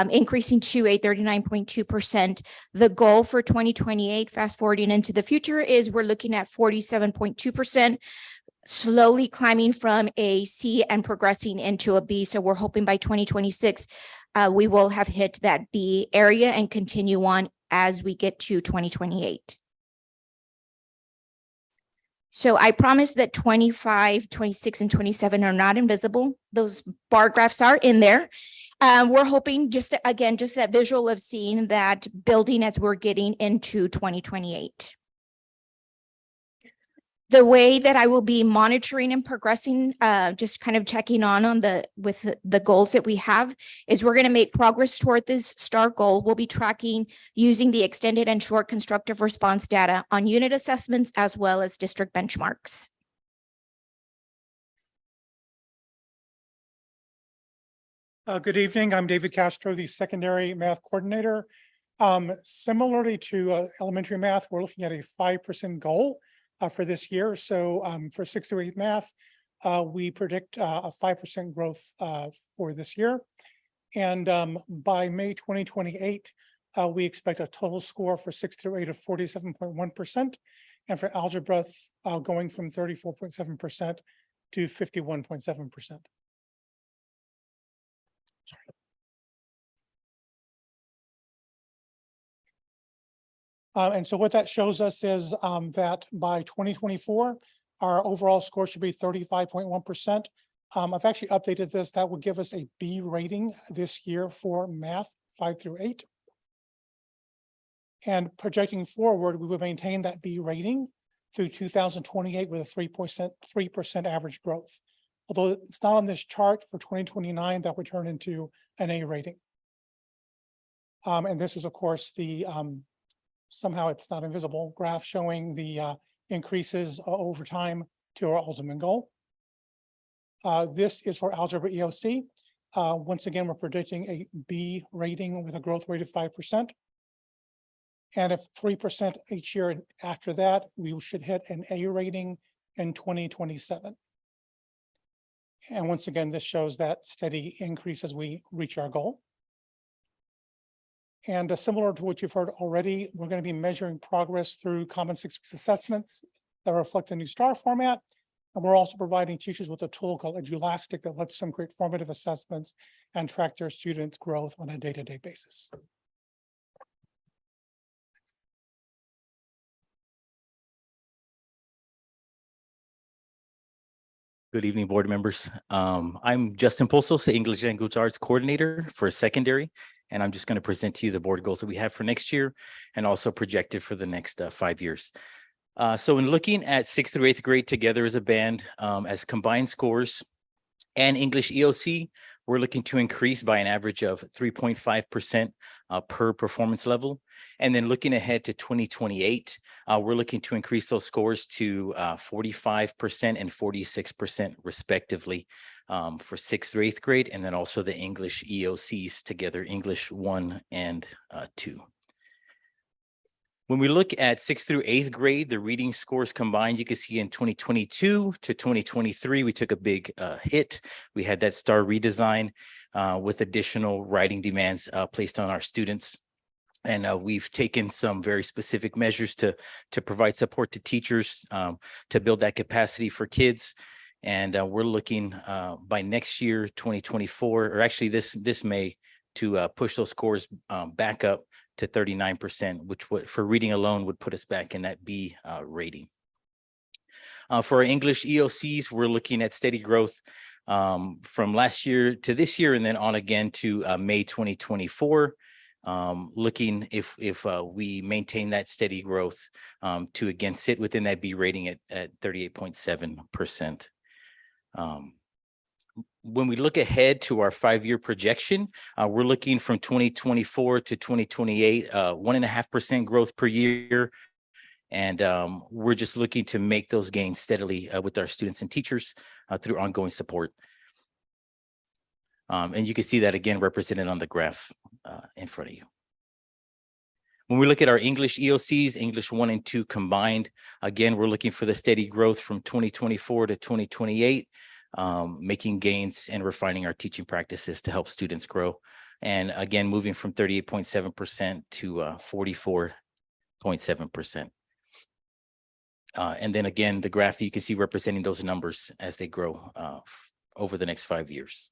increasing to a 39.2%. The goal for 2028, fast forwarding into the future, is we're looking at 47.2%, slowly climbing from a C and progressing into a B. So we're hoping by 2026, we will have hit that B area and continue on as we get to 2028. So I promise that 25, 26, and 27 are not invisible. Those bar graphs are in there. We're hoping just that visual of seeing that building as we're getting into 2028. The way that I will be monitoring and progressing, just kind of checking with the goals that we have, is we're going to make progress toward this STAR goal. We'll be tracking using the extended and short constructive response data on unit assessments as well as district benchmarks. Good evening. I'm David Castro, the secondary math coordinator. Similarly to elementary math, we're looking at a 5% goal for this year. So for 6th through 8th math, we predict a 5% growth for this year. And by May 2028, we expect a total score for 6th through 8 of 47.1%. And for algebra, going from 34.7% to 51.7%. And so what that shows us is that by 2024, our overall score should be 35.1%. I've actually updated this. That will give us a B rating this year for math 5 through 8. And projecting forward, we will maintain that B rating through 2028 with a 3% average growth. Although it's not on this chart for 2029, that would turn into an A rating. And this is, of course, the somehow it's not invisible graph showing the increases over time to our ultimate goal. This is for Algebra EOC. Once again, we're predicting a B rating with a growth rate of 5%. And if 3% each year after that, we should hit an A rating in 2027. And once again, this shows that steady increase as we reach our goal. And similar to what you've heard already, we're going to be measuring progress through Common 6 Weeks assessments that reflect the new STAR format. And we're also providing teachers with a tool called Edulastic that lets them create formative assessments and track their students' growth on a day-to-day basis. Good evening, board members. I'm Justin Pozos, the English Language Arts Coordinator for secondary, and I'm just going to present to you the board goals that we have for next year and also projected for the next 5 years. So in looking at 6th through 8th grade together as a band, as combined scores and English EOC, we're looking to increase by an average of 3.5% per performance level. And then looking ahead to 2028, we're looking to increase those scores to 45% and 46% respectively for 6th through 8th grade, and then also the English EOCs together, English 1 and 2. When we look at 6th through 8th grade, the reading scores combined, you can see in 2022 to 2023, we took a big hit. We had that STAR redesign with additional writing demands placed on our students. And we've taken some very specific measures to provide support to teachers to build that capacity for kids. And we're looking by next year, 2024, or actually this May, to push those scores back up to 39%, which would, for reading alone, would put us back in that B rating. For our English EOCs, we're looking at steady growth from last year to this year, and then on again to May 2024. Looking if we maintain that steady growth to again sit within that B rating at 38.7%. When we look ahead to our 5-year projection, we're looking from 2024 to 2028, 1.5% growth per year. And we're just looking to make those gains steadily with our students and teachers through ongoing support. And you can see that again represented on the graph in front of you. When we look at our English EOCs, English 1 and 2 combined, again, we're looking for the steady growth from 2024 to 2028. Making gains and refining our teaching practices to help students grow. And again, moving from 38.7% to 44.7%. And then again, the graph that you can see representing those numbers as they grow over the next 5 years.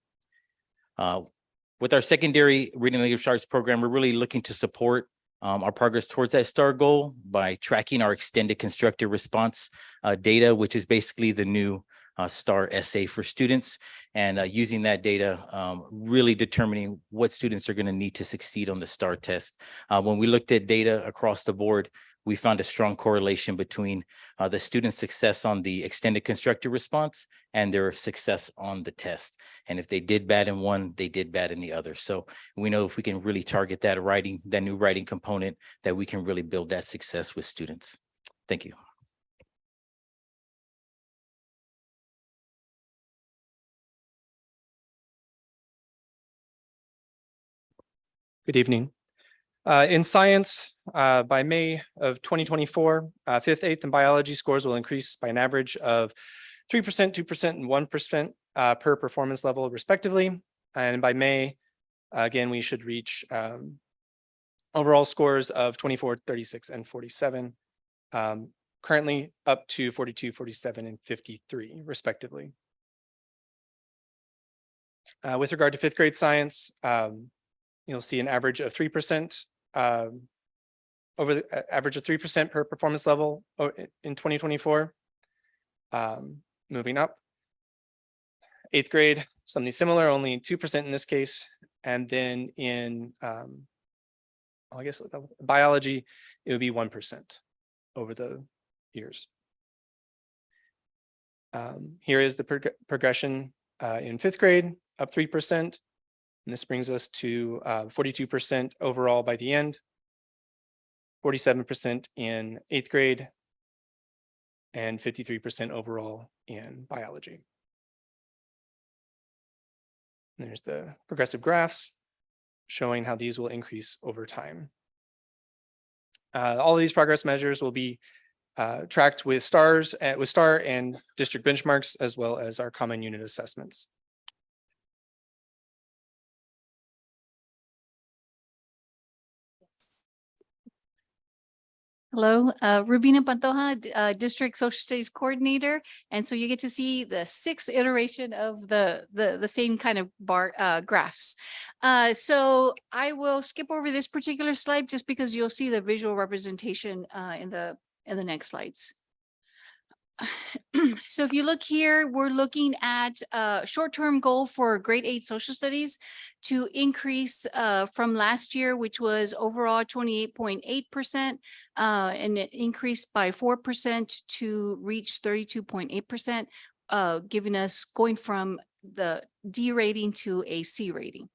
With our secondary reading language arts program, we're really looking to support our progress towards that STAR goal by tracking our extended constructive response data, which is basically the new STAR essay for students, and using that data, really determining what students are going to need to succeed on the STAR test. When we looked at data across the board, we found a strong correlation between the student's success on the extended constructive response and their success on the test. And if they did bad in one, they did bad in the other. So we know if we can really target that writing, that new writing component, that we can really build that success with students. Thank you. Good evening. In science, by May of 2024, 5th, 8th, and biology scores will increase by an average of 3%, 2%, and 1% per performance level, respectively. And by May, again, we should reach overall scores of 24, 36, and 47, currently up to 42, 47, and 53, respectively. With regard to 5th grade science, you'll see an average of 3%, over the average of 3% per performance level in 2024. Moving up. 8th grade, something similar, only 2% in this case. And then in I guess biology, it would be 1% over the years. Here is the progression in fifth grade, up 3%. And this brings us to 42% overall by the end, 47% in eighth grade, and 53% overall in biology. And there's the progressive graphs showing how these will increase over time. All of these progress measures will be tracked with STAR and district benchmarks, as well as our common unit assessments. Hello, Rubina Pantoja, District Social Studies Coordinator. And so you get to see the sixth iteration of the same kind of graphs. So I will skip over this particular slide just because you'll see the visual representation in the next slides. So if you look here, we're looking at a short-term goal for grade 8 social studies to increase from last year, which was overall 28.8%, and it increased by 4% to reach 32.8%, giving us going from the D rating to a C rating.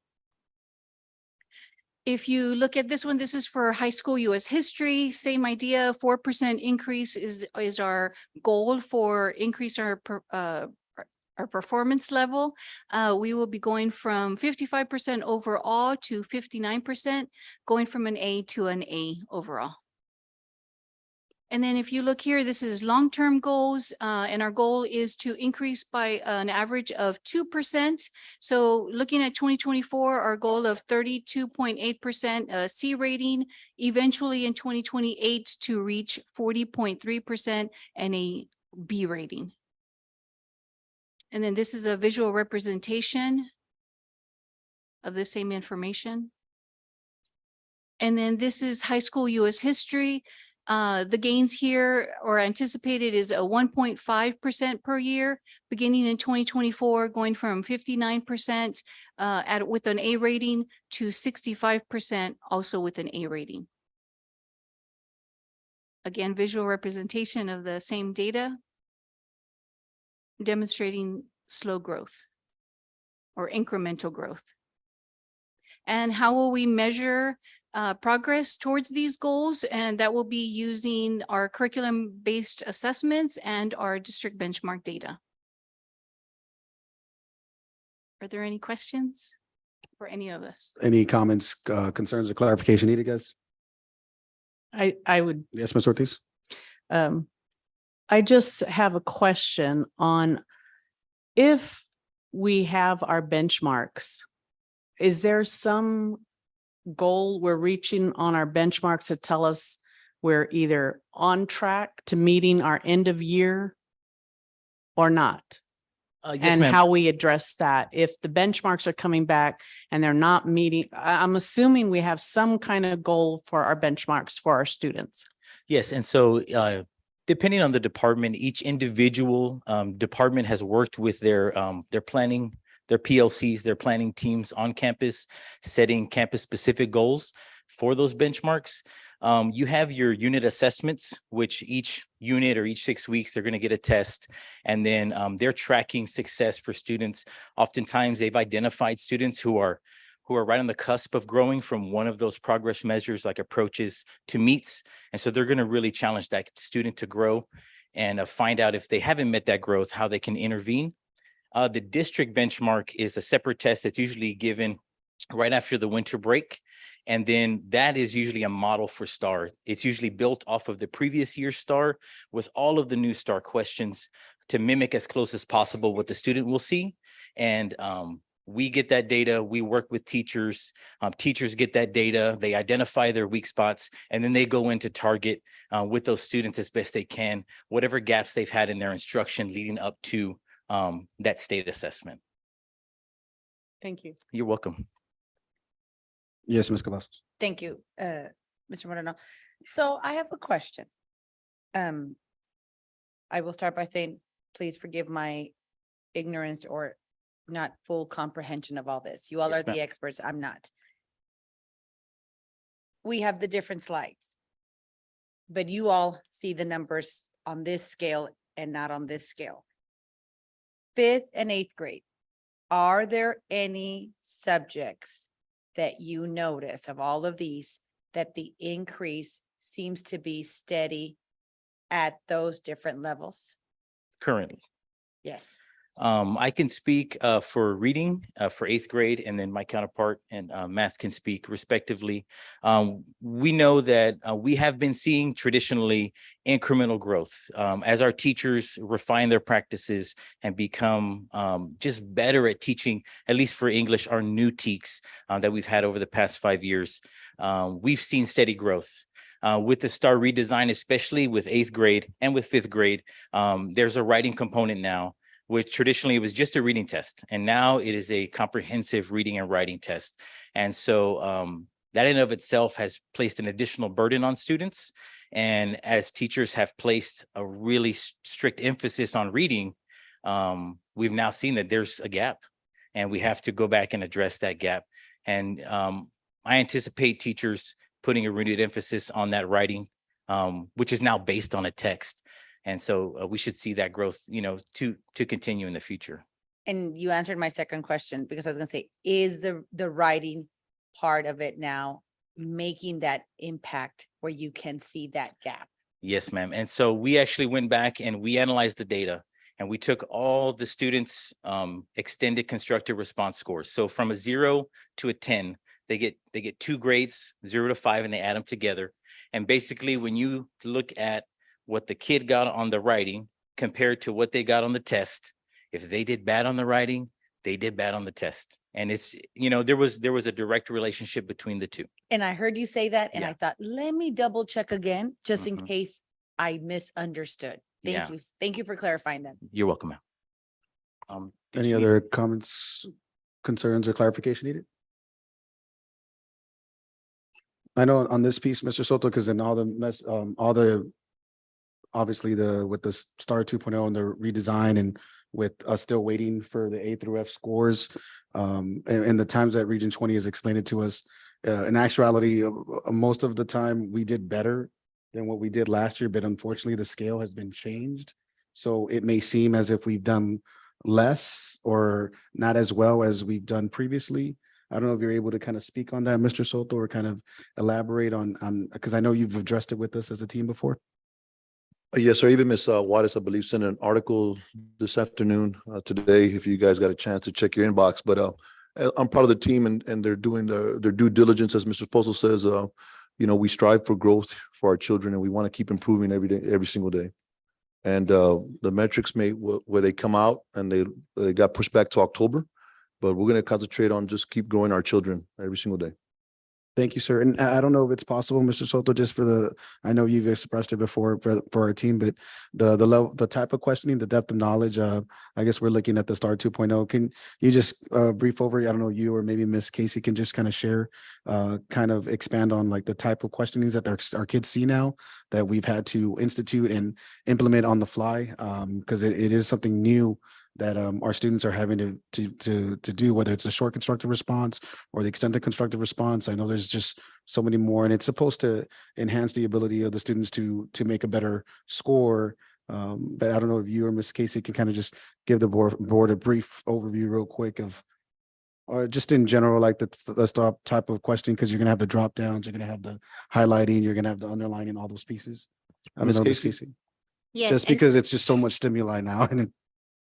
If you look at this one, this is for high school US history, same idea, 4% increase is our goal for increase our performance level. We will be going from 55% overall to 59%, going from an A to an A overall. And then if you look here, this is long-term goals, and our goal is to increase by an average of 2%. So looking at 2024, our goal of 32.8% C rating, eventually in 2028 to reach 40.3% and a B rating. And then this is a visual representation of the same information. And then this is high school US history. The gains here or anticipated is a 1.5% per year, beginning in 2024, going from 59% with an A rating to 65% also with an A rating. Again, visual representation of the same data, demonstrating slow growth or incremental growth. And how will we measure progress towards these goals? And that will be using our curriculum-based assessments and our district benchmark data. Are there any questions for any of us? Any comments, concerns, or clarification needed, guys? I would. Yes, Ms. Ortiz? I just have a question on if we have our benchmarks, is there some goal we're reaching on our benchmarks to tell us we're either on track to meeting our end of year or not? Yes, And ma'am. how we address that. If the benchmarks are coming back and they're not meeting, I'm assuming we have some kind of goal for our benchmarks for our students. Yes, and so depending on the department, each individual department has worked with their planning, their PLCs, their planning teams on campus, setting campus-specific goals for those benchmarks. You have your unit assessments, which each unit or each 6 weeks, they're going to get a test, and then they're tracking success for students. Oftentimes, they've identified students who are right on the cusp of growing from one of those progress measures, like approaches to meets. And so they're going to really challenge that student to grow and find out if they haven't met that growth, how they can intervene. The district benchmark is a separate test that's usually given right after the winter break. And then that is usually a model for STAR. It's usually built off of the previous year's STAR with all of the new STAR questions to mimic as close as possible what the student will see. And we get that data, we work with teachers, teachers get that data, they identify their weak spots, and then they go into target with those students as best they can, whatever gaps they've had in their instruction leading up to that state assessment. Thank you. You're welcome. Yes, Ms. Cavazos. Thank you, Mr. Moreno. So I have a question. I will start by saying, please forgive my ignorance or not full comprehension of all this. You all Yes, are the ma'am. experts. I'm not. we have the different slides. But you all see the numbers on this scale and not on this scale. 5th and 8th grade, are there any subjects that you notice of all of these that the increase seems to be steady at those different levels? Currently. Yes. I can speak for reading for 8th grade, and then my counterpart and math can speak respectively. We know that we have been seeing traditionally incremental growth as our teachers refine their practices and become just better at teaching, at least for English, our new TEKS that we've had over the past 5 years. We've seen steady growth. With the STAR redesign, especially with 8th grade and with 5th grade, there's a writing component now, which traditionally was just a reading test. And now it is a comprehensive reading and writing test. And so that in of itself has placed an additional burden on students. And as teachers have placed a really strict emphasis on reading, we've now seen that there's a gap, and we have to go back and address that gap. And I anticipate teachers putting a renewed emphasis on that writing, which is now based on a text. And so we should see that growth, to continue in the future. And you answered my second question, because I was gonna say, is the writing part of it now making that impact where you can see that gap? Yes, ma'am. And so we actually went back and we analyzed the data, and we took all the students' extended constructive response scores. So from a 0 to a 10, they get 2 grades, 0 to 5, and they add them together. And basically, when you look at what the kid got on the writing compared to what they got on the test, if they did bad on the writing, they did bad on the test. And it's, there was a direct relationship between the two. And I heard you say that, and Yeah. I thought, let me double check again, just in Mhm. case I misunderstood. Thank Yeah. you. Thank you for clarifying that. You're welcome, ma'am. Did Any you- other comments, concerns, or clarification needed? I know on this piece, Mr. Soto, because in all the obviously with the STAR 2.0 and the redesign, and with us still waiting for the A through F scores, and the times that Region 20 has explained it to us, in actuality, most of the time we did better than what we did last year, but unfortunately the scale has been changed. So it may seem as if we've done less or not as well as we've done previously. I don't know if you're able to kind of speak on that, Mr. Soto, or kind of elaborate on, because I know you've addressed it with us as a team before. Yes, sir. Even Ms. Juarez, I believe, sent an article this afternoon, today, if you guys got a chance to check your inbox. But I'm proud of the team, and they're doing their due diligence, as Mr. Pozo says. We strive for growth for our children, and we want to keep improving every day, every single day. And the metrics where they come out, and they got pushed back to October, but we're going to concentrate on just keep growing our children every single day. Thank you, sir. And I don't know if it's possible, Mr. Soto, just I know you've expressed it before for our team, but the level, the type of questioning, the depth of knowledge, I guess we're looking at the STAR 2.0. Can you just brief over, I don't know, you or maybe Miss Casey can just kind of share, kind of expand on like the type of questionings that our kids see now that we've had to institute and implement on the fly, because it is something new that our students are having to do, whether it's a short constructive response or the extended constructive response. I know there's just so many more, and it's supposed to enhance the ability of the students to make a better score. But I don't know if you or Ms. Casey can kind of just give the board a brief overview real quick of, or just in general, like the type of question, because you're gonna have the drop downs, you're gonna have the highlighting, you're gonna have the underlining, all those pieces. I don't Ms. know, Ms. Casey? Casey. Yes, Just and- because it's just so much stimuli now, and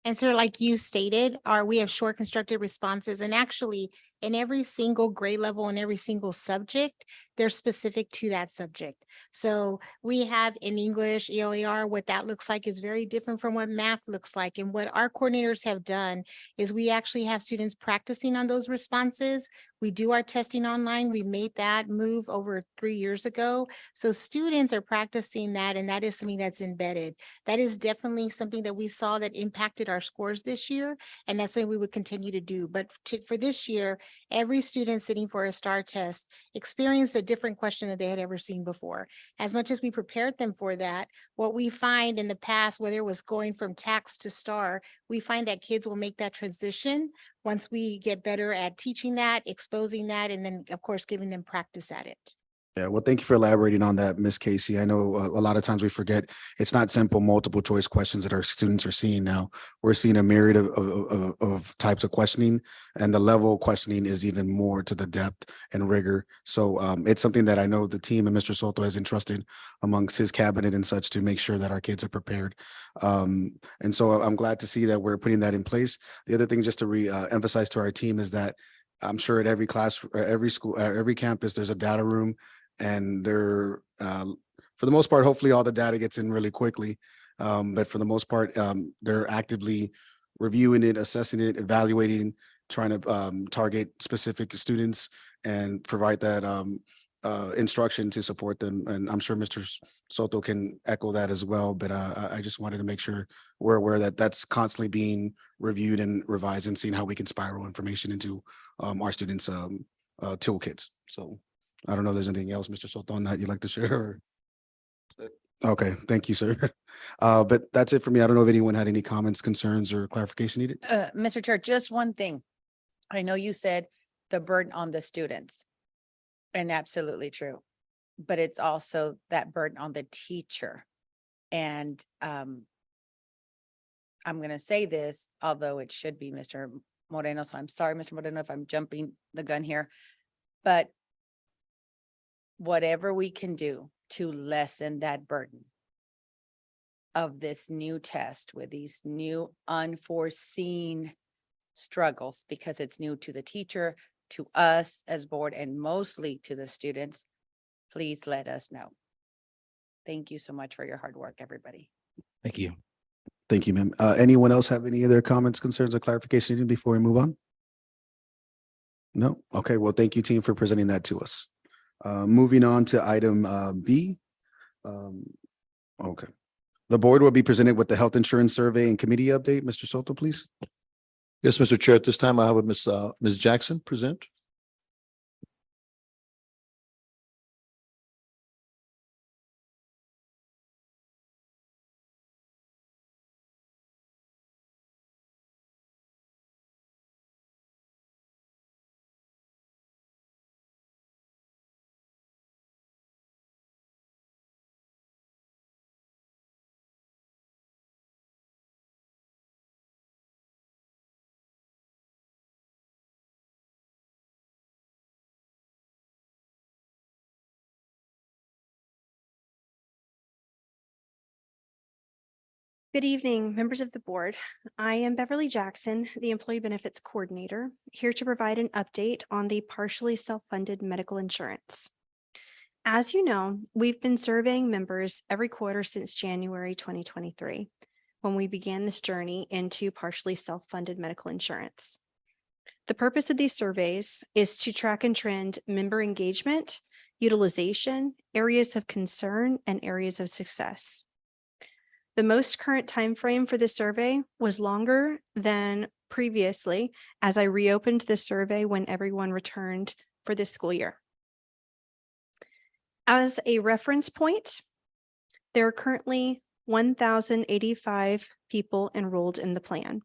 And so like you stated, we have short constructed responses, and actually in every single grade level and every single subject, they're specific to that subject. So we have in English, ELER, what that looks like is very different from what math looks like. And what our coordinators have done is we actually have students practicing on those responses. We do our testing online. We made that move over 3 years ago. So students are practicing that, and that is something that's embedded. That is definitely something that we saw that impacted our scores this year, and that's what we would continue to do. But for this year, every student sitting for a STAR test experienced a different question that they had ever seen before. As much as we prepared them for that, what we find in the past, whether it was going from TAKS to STAR, we find that kids will make that transition once we get better at teaching that, exposing that, and then of course, giving them practice at it. Yeah, well, thank you for elaborating on that, Ms. Casey. I know a lot of times we forget it's not simple multiple choice questions that our students are seeing now. We're seeing a myriad of types of questioning, and the level of questioning is even more to the depth and rigor. So it's something that I know the team and Mr. Soto has entrusted amongst his cabinet and such to make sure that our kids are prepared. And so I'm glad to see that we're putting that in place. The other thing just to emphasize to our team is that I'm sure at every class, every school, every campus, there's a data room. And they're, for the most part, hopefully all the data gets in really quickly. But for the most part, they're actively reviewing it, assessing it, evaluating, trying to target specific students and provide that instruction to support them. And I'm sure Mr. Soto can echo that as well. But I just wanted to make sure we're aware that that's constantly being reviewed and revised and seeing how we can spiral information into our students' toolkits. So I don't know if there's anything else, Mr. Soto, on that you'd like to share. Or... Okay, thank you, sir. But that's it for me. I don't know if anyone had any comments, concerns, or clarification needed. Mr. Chair, just one thing. I know you said the burden on the students, and absolutely true, but it's also that burden on the teacher. And I'm going to say this, although it should be Mr. Moreno. So I'm sorry, Mr. Moreno, if I'm jumping the gun here, but whatever we can do to lessen that burden of this new test with these new unforeseen struggles, because it's new to the teacher, to us as board, and mostly to the students, please let us know. Thank you so much for your hard work, everybody. Thank you. Thank you, ma'am. Anyone else have any other comments, concerns, or clarification needed before we move on? No? Okay, well, thank you, team, for presenting that to us. Moving on to item B. Okay. The board will be presented with the health insurance survey and committee update. Mr. Soto, please. Yes, Mr. Chair, at this time I have Ms. Jackson present. Good evening, members of the board. I am Beverly Jackson, the Employee Benefits Coordinator, here to provide an update on the partially self-funded medical insurance. As you know, we've been surveying members every quarter since January 2023, when we began this journey into partially self-funded medical insurance. The purpose of these surveys is to track and trend member engagement, utilization, areas of concern, and areas of success. The most current time frame for this survey was longer than previously, as I reopened the survey when everyone returned for this school year. As a reference point, there are currently 1,085 people enrolled in the plan.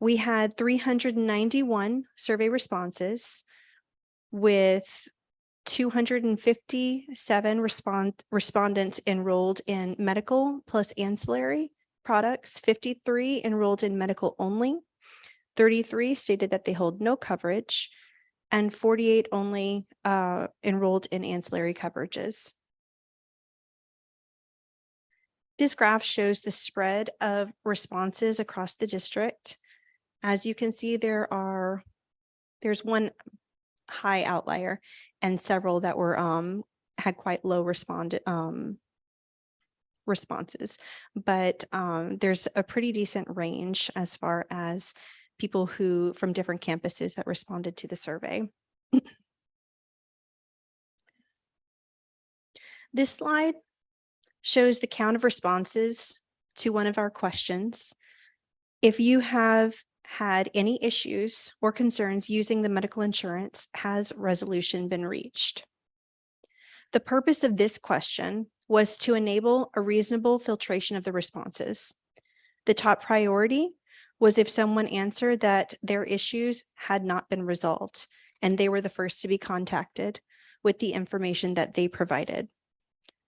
We had 391 survey responses with 257 respondents enrolled in medical plus ancillary products, 53 enrolled in medical only, 33 stated that they hold no coverage, and 48 only enrolled in ancillary coverages. This graph shows the spread of responses across the district. As you can see, there's one high outlier and several that were had quite low responses, but there's a pretty decent range as far as people who from different campuses that responded to the survey. This slide shows the count of responses to one of our questions. If you have had any issues or concerns using the medical insurance, has resolution been reached? The purpose of this question was to enable a reasonable filtration of the responses. The top priority was if someone answered that their issues had not been resolved and they were the first to be contacted, with the information that they provided.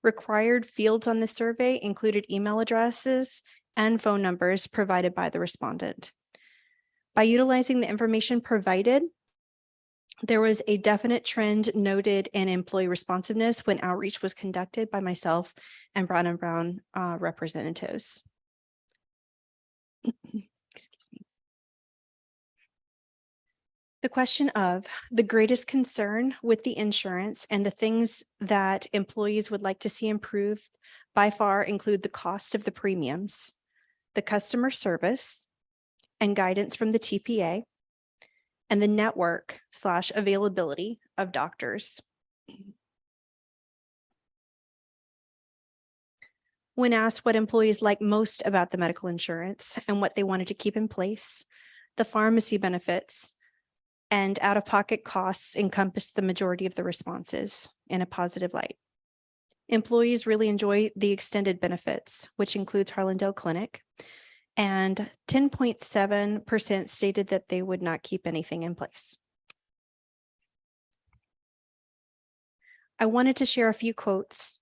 Required fields on the survey included email addresses and phone numbers provided by the respondent. By utilizing the information provided, there was a definite trend noted in employee responsiveness when outreach was conducted by myself and Brown & Brown representatives. Excuse me. The question of the greatest concern with the insurance and the things that employees would like to see improved by far include the cost of the premiums, the customer service and guidance from the TPA, and the network / availability of doctors. When asked what employees like most about the medical insurance and what they wanted to keep in place, the pharmacy benefits and out-of-pocket costs encompassed the majority of the responses in a positive light. Employees really enjoy the extended benefits, which includes Harlandale Clinic, and 10.7% stated that they would not keep anything in place. I wanted to share a few quotes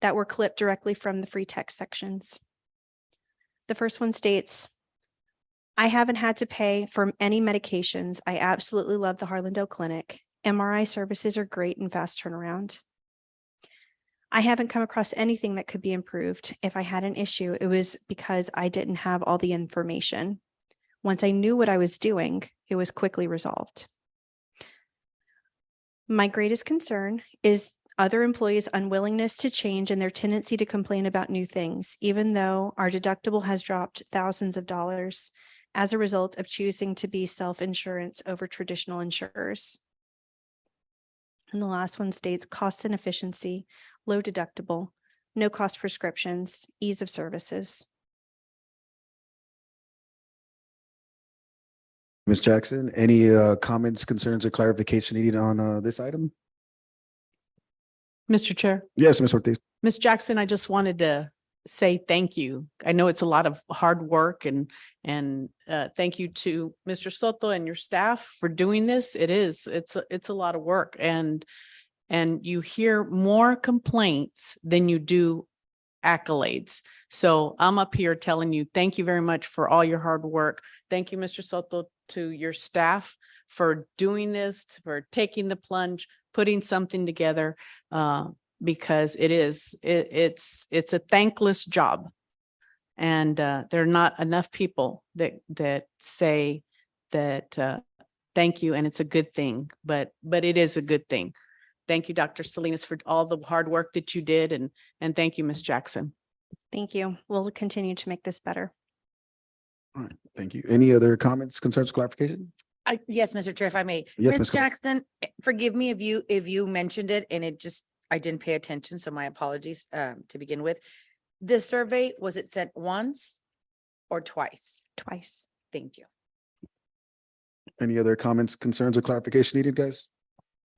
that were clipped directly from the free text sections. The first one states, "I haven't had to pay for any medications. I absolutely love the Harlandale Clinic. MRI services are great and fast turnaround. I haven't come across anything that could be improved. If I had an issue, it was because I didn't have all the information. Once I knew what I was doing, it was quickly resolved. My greatest concern is other employees' unwillingness to change and their tendency to complain about new things, even though our deductible has dropped thousands of dollars as a result of choosing to be self-insurance over traditional insurers." And the last one states cost and efficiency, low deductible, no cost prescriptions, ease of services. Ms. Jackson, any comments, concerns, or clarification needed on this item? Mr. Chair. Yes, Ms. Ortiz. Ms. Jackson, I just wanted to say thank you. I know it's a lot of hard work and thank you to Mr. Soto and your staff for doing this. It's a lot of work and you hear more complaints than you do accolades. So I'm up here telling you, thank you very much for all your hard work. Thank you, Mr. Soto, to your staff for doing this, for taking the plunge, putting something together. Because it's a thankless job. And there are not enough people that say that thank you and it's a good thing, but it is a good thing. Thank you, Dr. Salinas, for all the hard work that you did and thank you, Ms. Jackson. Thank you. We'll continue to make this better. All right, thank you. Any other comments, concerns, clarification? Yes, Mr. Chair, if I may. Yes, Ms. Ms. Cole. Jackson, forgive me if you mentioned it and I didn't pay attention, so my apologies to begin with. This survey, was it sent once or twice? Twice. Thank you. Any other comments, concerns, or clarification needed, guys?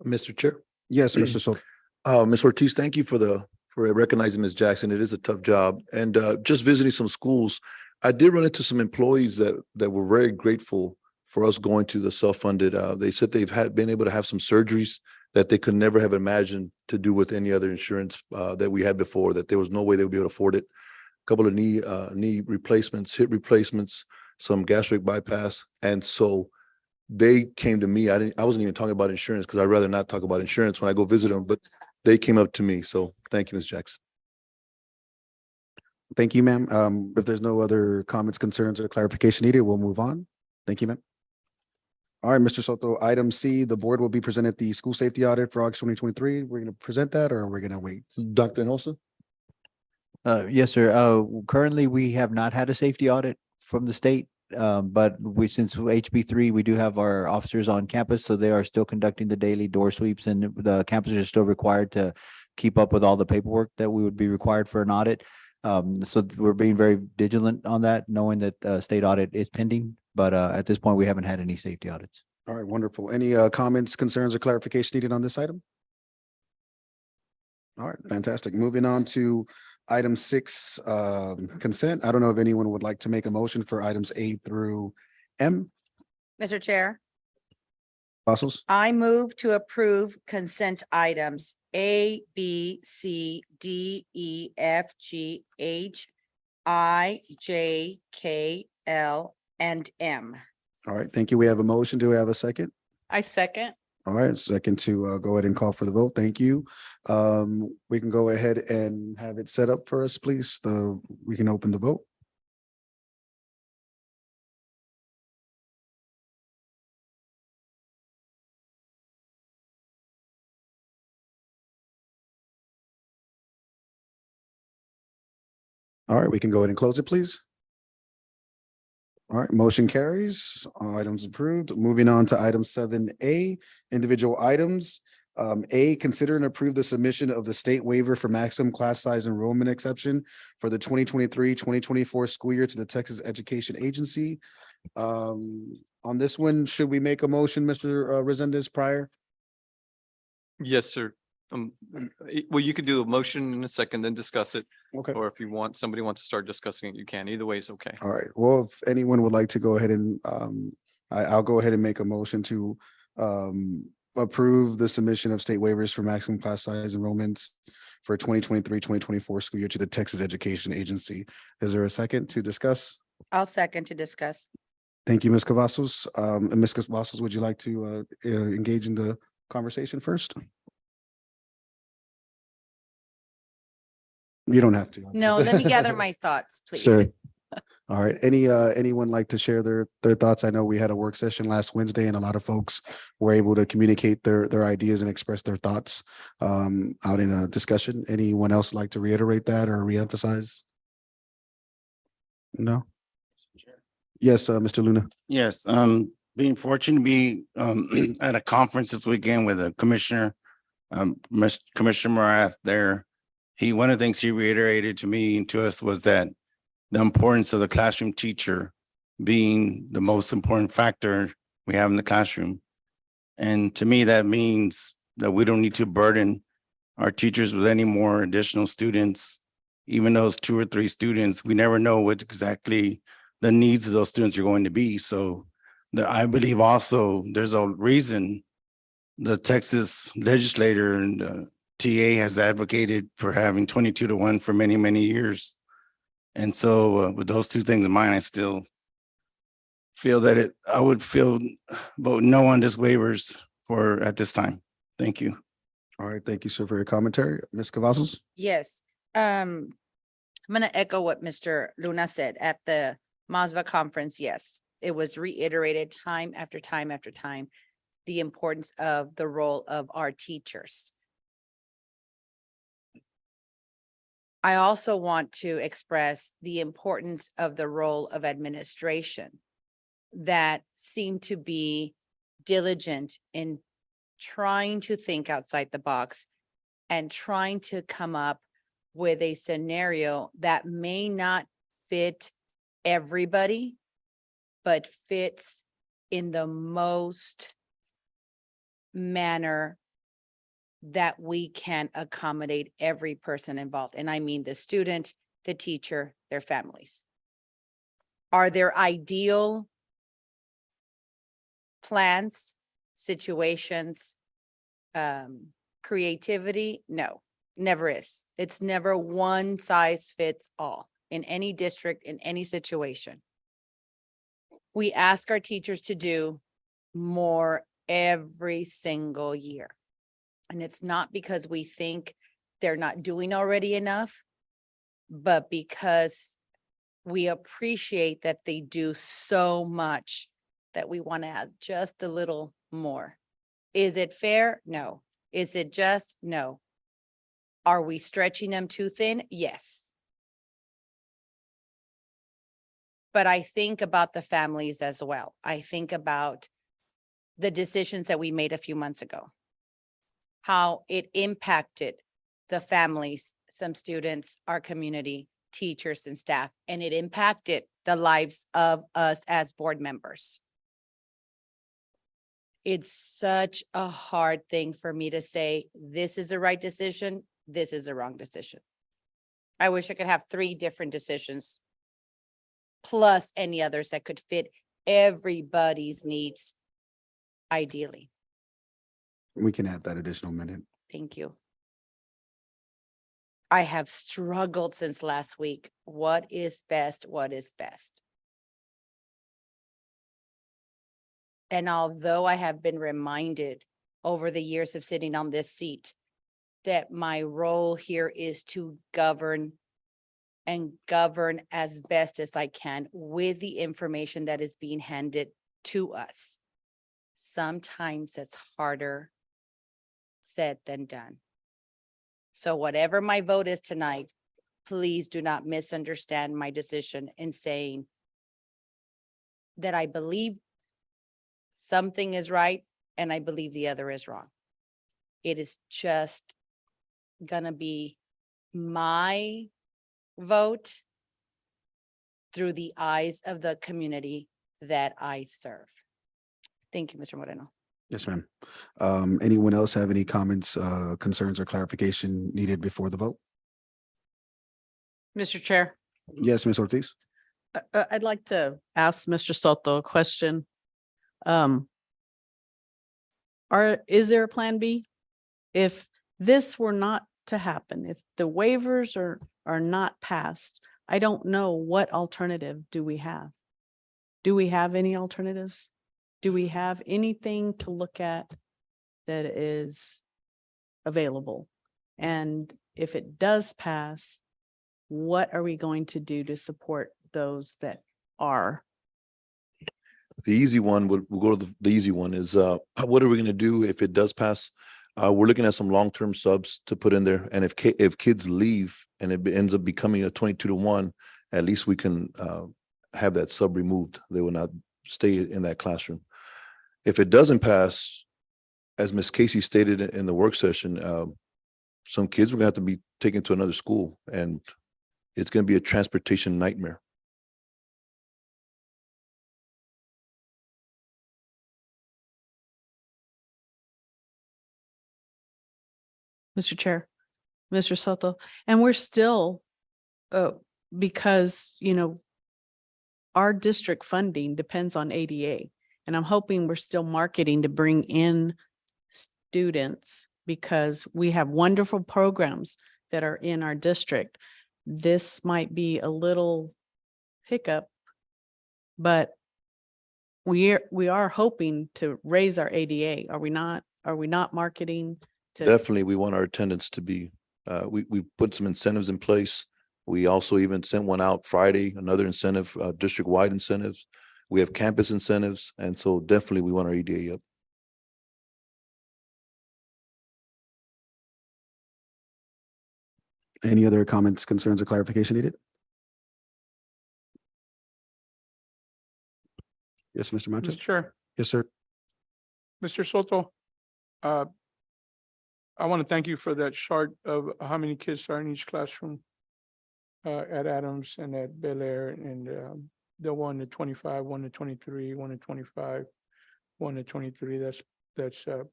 Mr. Chair. Yes, Mr. Soto. Ms. Ortiz, thank you for recognizing Ms. Jackson. It is a tough job. And just visiting some schools, I did run into some employees that were very grateful for us going to the self-funded. They said they've been able to have some surgeries that they could never have imagined to do with any other insurance that we had before, that there was no way they would be able to afford it. A couple of knee replacements, hip replacements, some gastric bypass. And so they came to me. I wasn't even talking about insurance because I'd rather not talk about insurance when I go visit them, but they came up to me. So thank you, Ms. Jackson. Thank you, ma'am. If there's no other comments, concerns, or clarification needed, we'll move on. Thank you, ma'am. All right, Mr. Soto, item C, the board will be presented the school safety audit for August 2023. We're going to present that or we're going to wait? Dr. Enosa? Yes, sir. Currently, we have not had a safety audit from the state. But since HB3, we do have our officers on campus, so they are still conducting the daily door sweeps and the campuses are still required to keep up with all the paperwork that we would be required for an audit. So we're being very vigilant on that, knowing that state audit is pending. But at this point, we haven't had any safety audits. All right, wonderful. Any comments, concerns, or clarification needed on this item? All right, fantastic. Moving on to item 6, consent. I don't know if anyone would like to make a motion for items A through M. Mr. Chair, Cavazos, I move to approve consent items A, B, C, D, E, F, G, H, I, J, K, L, and M. all right, thank you. We have a motion. Do we have a second? I second. All right, second to go ahead and call for the vote. Thank you. We can go ahead and have it set up for us, please. We can open the vote. All right, we can go ahead and close it, please. All right, motion carries. All items approved. Moving on to item 7A, individual items. A, consider and approve the submission of the state waiver for maximum class size enrollment exception for the 2023-2024 school year to the Texas Education Agency. On this one, should we make a motion, Mr. Resendez, prior? Yes, sir. Well, you could do a motion in a second, then discuss it. Okay. Or if you want, somebody wants to start discussing it, you can. Either way is okay. All right, well, if anyone would like to go ahead and I'll go ahead and make a motion to approve the submission of state waivers for maximum class size enrollments for 2023-2024 school year to the Texas Education Agency. Is there a second to discuss? I'll second to discuss. Thank you, Ms. Cavazos. And Ms. Cavazos, would you like to engage in the conversation first? You don't have to. No, let me gather my thoughts, please. Sure. All right. Anyone like to share their thoughts? I know we had a work session last Wednesday and a lot of folks were able to communicate their ideas and express their thoughts out in a discussion. Anyone else like to reiterate that or reemphasize? No? Yes, Mr. Luna. Yes, being fortunate to be at a conference this weekend with a commissioner, Commissioner Morath there. One of the things he reiterated to me and to us was that the importance of the classroom teacher being the most important factor we have in the classroom. And to me, that means that we don't need to burden our teachers with any more additional students. Even those 2 or 3 students, we never know what exactly the needs of those students are going to be. So I believe also there's a reason the Texas legislator and TA has advocated for having 22-1 for many, many years. And so with those 2 things in mind, I still feel that I would vote no on this waivers at this time. Thank you. All right. Thank you, sir, for your commentary. Ms. Cavazos? Yes, I'm gonna echo what Mr. Luna said at the MASBA conference. Yes, it was reiterated time after time after time, the importance of the role of our teachers. I also want to express the importance of the role of administration that seem to be diligent in trying to think outside the box and trying to come up with a scenario that may not fit everybody, but fits in the most manner that we can accommodate every person involved. And I mean the student, the teacher, their families. Are there ideal plans, situations, creativity? No, never is. It's never one size fits all in any district, in any situation. We ask our teachers to do more every single year. And it's not because we think they're not doing already enough, but because we appreciate that they do so much that we want to add just a little more. Is it fair? No. Is it just? No. Are we stretching them too thin? Yes. But I think about the families as well. I think about the decisions that we made a few months ago, how it impacted the families, some students, our community, teachers and staff, and it impacted the lives of us as board members. It's such a hard thing for me to say, this is the right decision, this is the wrong decision. I wish I could have 3 different decisions, plus any others that could fit everybody's needs ideally. We can add that additional minute. Thank you. I have struggled since last week. What is best? What is best? And although I have been reminded over the years of sitting on this seat that my role here is to govern and govern as best as I can with the information that is being handed to us. Sometimes it's harder said than done. So whatever my vote is tonight, please do not misunderstand my decision in saying that I believe something is right and I believe the other is wrong. It is just gonna be my vote through the eyes of the community that I serve. Thank you, Mr. Moreno. Yes, ma'am. Anyone else have any comments, concerns or clarification needed before the vote? Mr. Chair, Yes, Ms. Ortiz? I'd like to ask Mr. Soto a question. Is there a plan B? If this were not to happen, if the waivers are not passed, I don't know what alternative do we have? Do we have any alternatives? Do we have anything to look at that is available? And if it does pass, what are we going to do to support those that are? The easy one, we'll go to the easy one is, what are we gonna do if it does pass? We're looking at some long-term subs to put in there. And if kids leave and it ends up becoming a 22-1, at least we can have that sub removed. They will not stay in that classroom. If it doesn't pass, as Ms. Casey stated in the work session, some kids are gonna have to be taken to another school and it's gonna be a transportation nightmare. Mr. Chair, Mr. Soto, and we're still, because, our district funding depends on ADA. And I'm hoping we're still marketing to bring in students because we have wonderful programs that are in our district. This might be a little hiccup, but we are hoping to raise our ADA. Are we not? Are we not marketing to? Definitely, we want our attendance to be, we've put some incentives in place. We also even sent one out Friday, another incentive, district-wide incentives. We have campus incentives, and so definitely we want our EDA up. Any other comments, concerns, or clarification needed? Yes, Mr. Macho? Mr. Chair, Yes, sir. Mr. Soto, I want to thank you for that chart of how many kids are in each classroom at Adams and at Bel Air, and the 1 to 25, 1 to 23, 1 to 25, 1 to 23. That's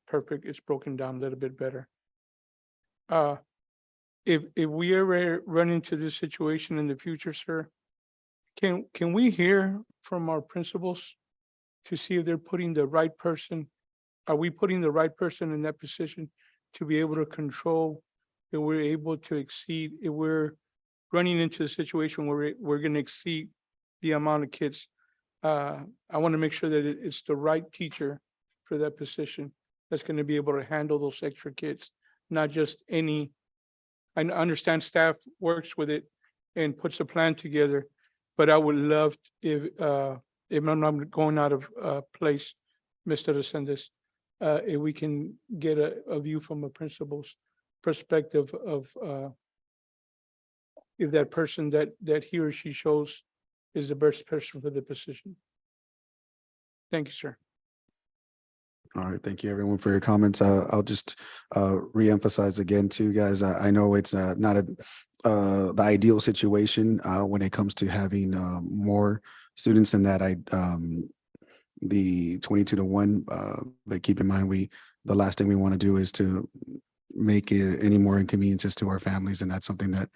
perfect. It's broken down a little bit better. If we ever run into this situation in the future, sir, can we hear from our principals to see if they're putting the right person? Are we putting the right person in that position to be able to control, that we're able to exceed, if we're running into a situation where we're going to exceed the amount of kids? I want to make sure that it's the right teacher for that position that's going to be able to handle those extra kids, not just any. I understand staff works with it and puts a plan together, but I would love if I'm not going out of place, Mr. Resendez, if we can get a view from a principal's perspective of if that person that he or she shows is the best person for the position. Thank you, sir. All right, thank you everyone for your comments. I'll just reemphasize again too, guys. I know it's not the ideal situation when it comes to having more students than that. The 22-1, but keep in mind the last thing we want to do is to make any more inconveniences to our families, and that's something that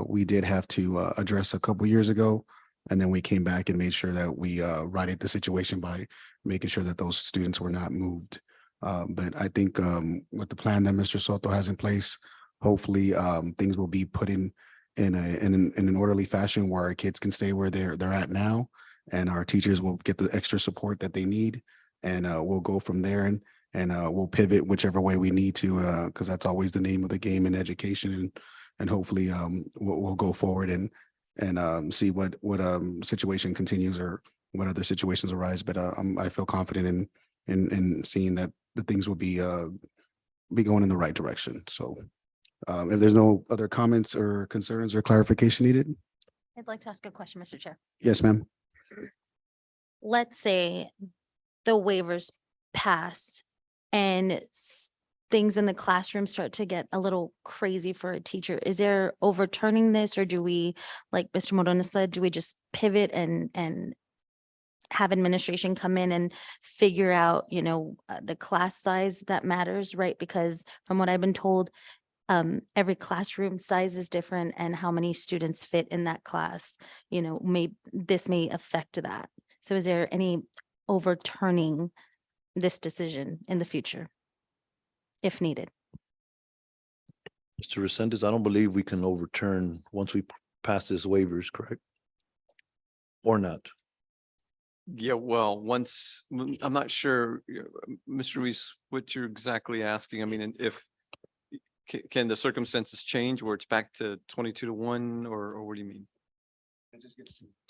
we did have to address a couple years ago. And then we came back and made sure that we righted the situation by making sure that those students were not moved. But I think with the plan that Mr. Soto has in place, hopefully things will be put in an orderly fashion where our kids can stay where they're at now, and our teachers will get the extra support that they need, and we'll go from there, and we'll pivot whichever way we need to, because that's always the name of the game in education, and hopefully we'll go forward and see what situation continues or what other situations arise. But I feel confident in seeing that the things will be going in the right direction. So if there's no other comments or concerns or clarification needed. I'd like to ask a question, Mr. Chair. Yes, ma'am. Let's say the waivers pass and things in the classroom start to get a little crazy for a teacher. Is there overturning this, or do we, like Mr. Morona said, do we just pivot and have administration come in and figure out, the class size that matters, right? Because from what I've been told, every classroom size is different, and how many students fit in that class, this may affect that. So is there any overturning this decision in the future, if needed? Mr. Resendez, I don't believe we can overturn once we pass this waivers, correct? Or not? Yeah, well, I'm not sure, Mr. Ruiz, what you're exactly asking. I mean, and if, can the circumstances change where it's back to 22-1, or what do you mean?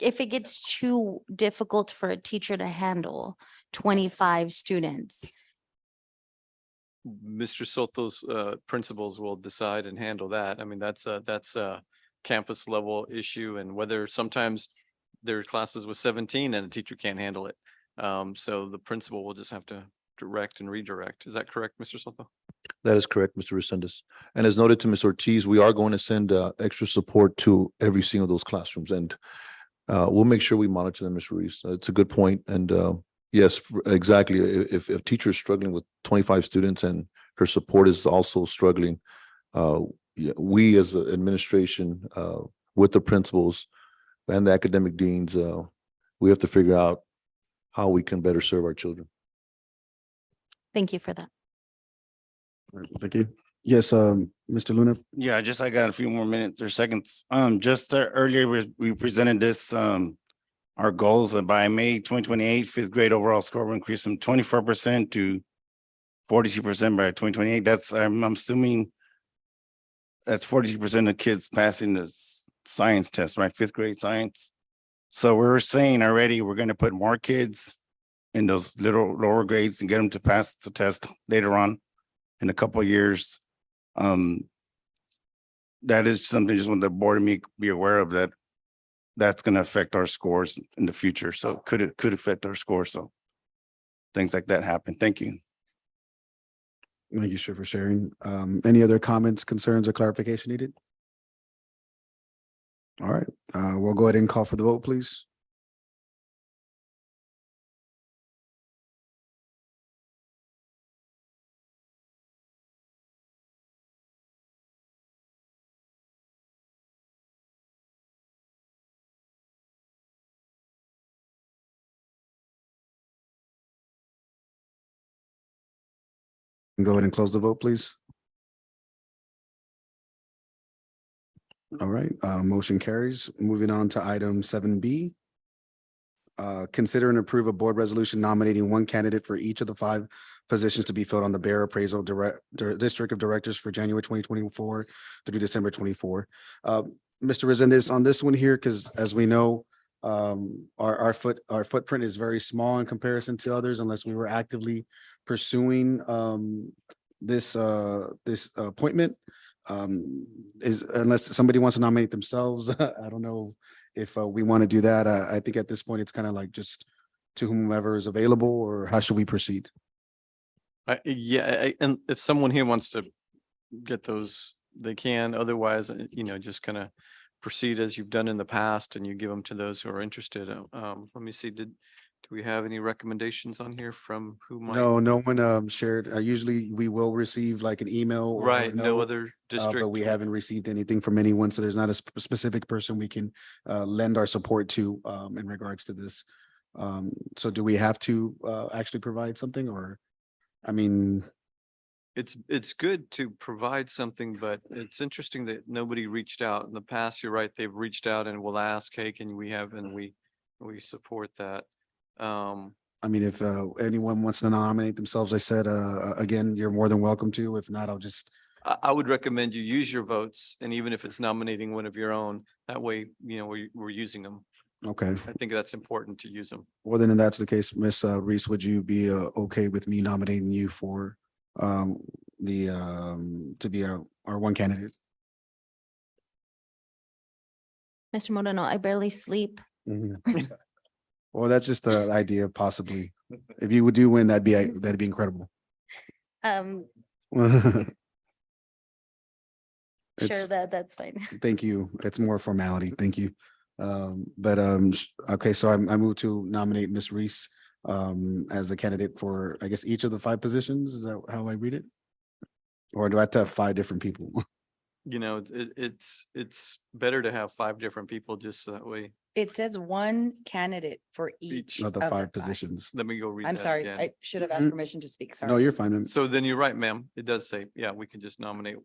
If it gets too difficult for a teacher to handle 25 students, Mr. Soto's principals will decide and handle that. I mean, that's a campus level issue, and whether sometimes there are classes with 17 and a teacher can't handle it. So the principal will just have to direct and redirect. Is that correct, Mr. Soto? That is correct, Mr. Resendez. And as noted to Ms. Ortiz, we are going to send extra support to every single of those classrooms, and we'll make sure we monitor them, Ms. Ruiz. It's a good point. And yes, exactly. If a teacher is struggling with 25 students and her support is also struggling, we as an administration with the principals and the academic deans, we have to figure out how we can better serve our children. thank you for that. Thank you. Yes, Mr. Luna. Yeah, I got a few more minutes or seconds. Earlier, we presented this, our goals, and by May 2028, fifth grade overall score will increase from 24% to 42% by 2028. That's, I'm assuming that's 42% of kids passing the science test, right? Fifth grade science. So we're saying already, we're going to put more kids in those little lower grades and get them to pass the test later on in a couple of years. That is something just want the board and me be aware of, that that's going to affect our scores in the future. So it could affect our scores. So things like that happen. Thank you. Thank you, sir, for sharing. Any other comments, concerns, or clarification needed? All right, we'll go ahead and call for the vote, please. Go ahead and close the vote, please. All right, motion carries. Moving on to item 7B. Consider and approve a board resolution nominating one candidate for each of the 5 positions to be filled on the Bear Appraisal District of Directors for January 2024 through December 24. Mr. Resendez, on this one here, because as we know, our footprint is very small in comparison to others, unless we were actively pursuing this appointment. Unless somebody wants to nominate themselves, I don't know if we want to do that. I think at this point, it's kind of like just to whomever is available, or how should we proceed? Yeah, and if someone here wants to get those, they can. Otherwise, just kind of proceed as you've done in the past, and you give them to those who are interested. Let me see. Do we have any recommendations on here from who might? No one shared. Usually we will receive like an email. Or Right, no other but district. we haven't received anything from anyone. So there's not a specific person we can lend our support to in regards to this. So do we have to actually provide something, or? I mean, It's good to provide something, but it's interesting that nobody reached out. In the past, you're right, they've reached out and will ask, hey, can we have, and we support that. I mean, if anyone wants to nominate themselves, I said, again, you're more than welcome to. If not, I'll just, I would recommend you use your votes, and even if it's nominating one of your own, that way, we're using them. okay. I think that's important to use them. Well, then if that's the case, Miss Reese, would you be okay with me nominating you for to be our one candidate? Mr. Moreno, I barely sleep. Mhm. Well, that's just the idea, possibly. If you would do win, that'd be incredible. Sure, It's- that's fine. Thank you. It's more formality. Thank you. Okay, so I move to nominate Miss Reese as a candidate for, I guess, each of the 5 positions. Is that how I read it? Or do I have to have 5 different people? It's better to have 5 different people, just so that way. It says one candidate for each Of the of 5 positions. Let me go read I'm that sorry, again. I should have asked Mhm. permission to speak. No, Sorry. you're fine. ma'am. So then you're right, ma'am. It does say, yeah, we can just nominate.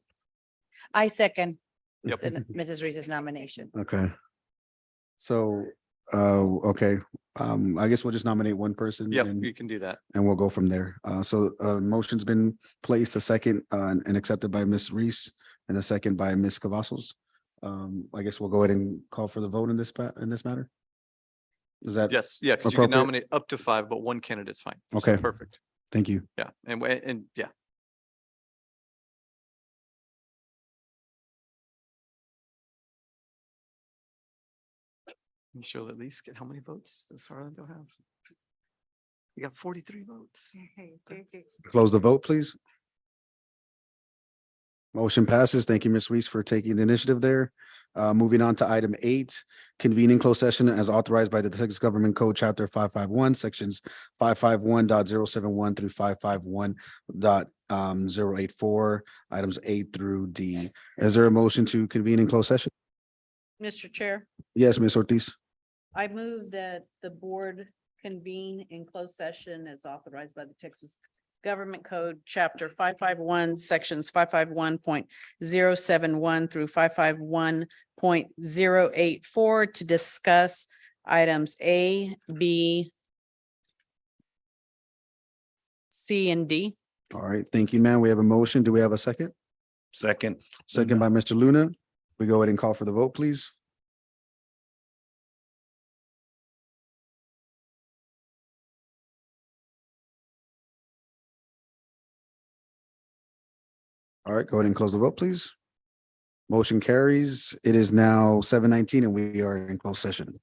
I second Yep. Mrs. Reese's nomination. Okay. So, okay, I guess we'll just nominate one person. Yep, and- you can do that. And we'll go from there. So motion's been placed, a second and accepted by Ms. Reese and a second by Ms. Cavazos. I guess we'll go ahead and call for the vote in this matter. Is that? Yes, yeah, because you can appropriate? nominate up to 5, but one candidate's fine. So Okay. Perfect. Thank you. Yeah, and yeah. You should at least get, how many votes does Harlandale have? You got 43 votes. Close the vote, please. Motion passes. Thank you, Ms. Reese, for taking the initiative there. Moving on to item 8, convening closed session as authorized by the Texas Government Code, Chapter 551, Sections 551.071 through 551.084, items A through D. Is there a motion to convene in closed session? Mr. Chair, Yes, Ms. Ortiz. I move that the board convene in closed session as authorized by the Texas Government Code, Chapter 551, Sections 551.071 through 551.084 to discuss items A, B, C, and D. All right, thank you, ma'am. We have a motion. Do we have a second? Second. Second by Mr. Luna. We go ahead and call for the vote, please. All right, go ahead and close the vote, please. Motion carries. It is now 7:19 and we are in closed session.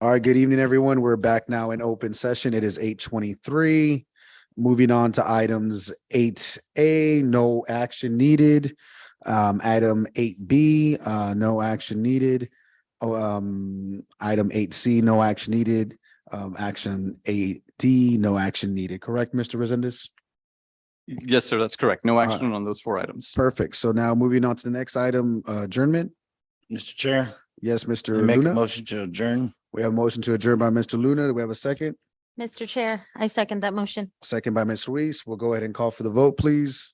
All right, good evening, everyone. We're back now in open session. It is 8:23. Moving on to items 8A, no action needed. Item 8B, no action needed. Item 8C, no action needed. Action 8D, no action needed. Correct, Mr. Resendez? Yes, sir, that's correct. No action on those 4 items. Perfect. So now moving on to the next item, adjournment. Mr. Chair, Yes, Mr. I make a Luna. motion to adjourn. We have a motion to adjourn by Mr. Luna. Do we have a second? Mr. Chair, I second that motion. Second by Ms. Ruiz. We'll go ahead and call for the vote, please.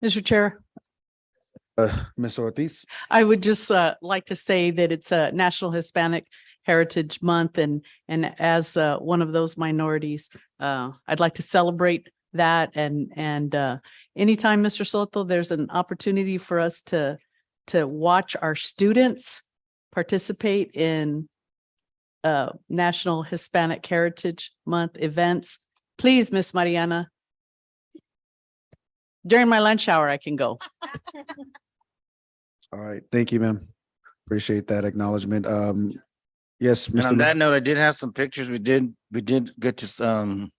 Mr. Chair, Ms. Ortiz. I would just like to say that it's a National Hispanic Heritage Month, and as one of those minorities, I'd like to celebrate that. And anytime, Mr. Soto, there's an opportunity for us to watch our students participate in National Hispanic Heritage Month events, please, Miss Mariana. During my lunch hour, I can go. All right. Thank you, ma'am. Appreciate that acknowledgement. Yes, And on Mr. that note, I did have some pictures. We did get to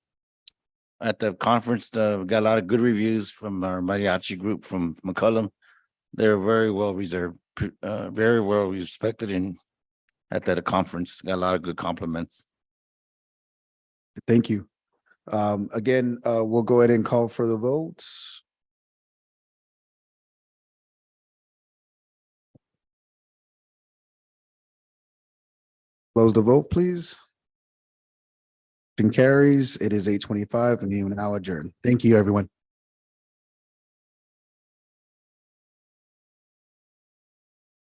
at the conference, we got a lot of good reviews from our mariachi group from McCollum. They're very well reserved, very well respected in at that conference. Got a lot of good compliments. Thank you. Again, we'll go ahead and call for the vote. Close the vote, please. Motion carries. It is 8:25 and you now adjourn. Thank you, everyone.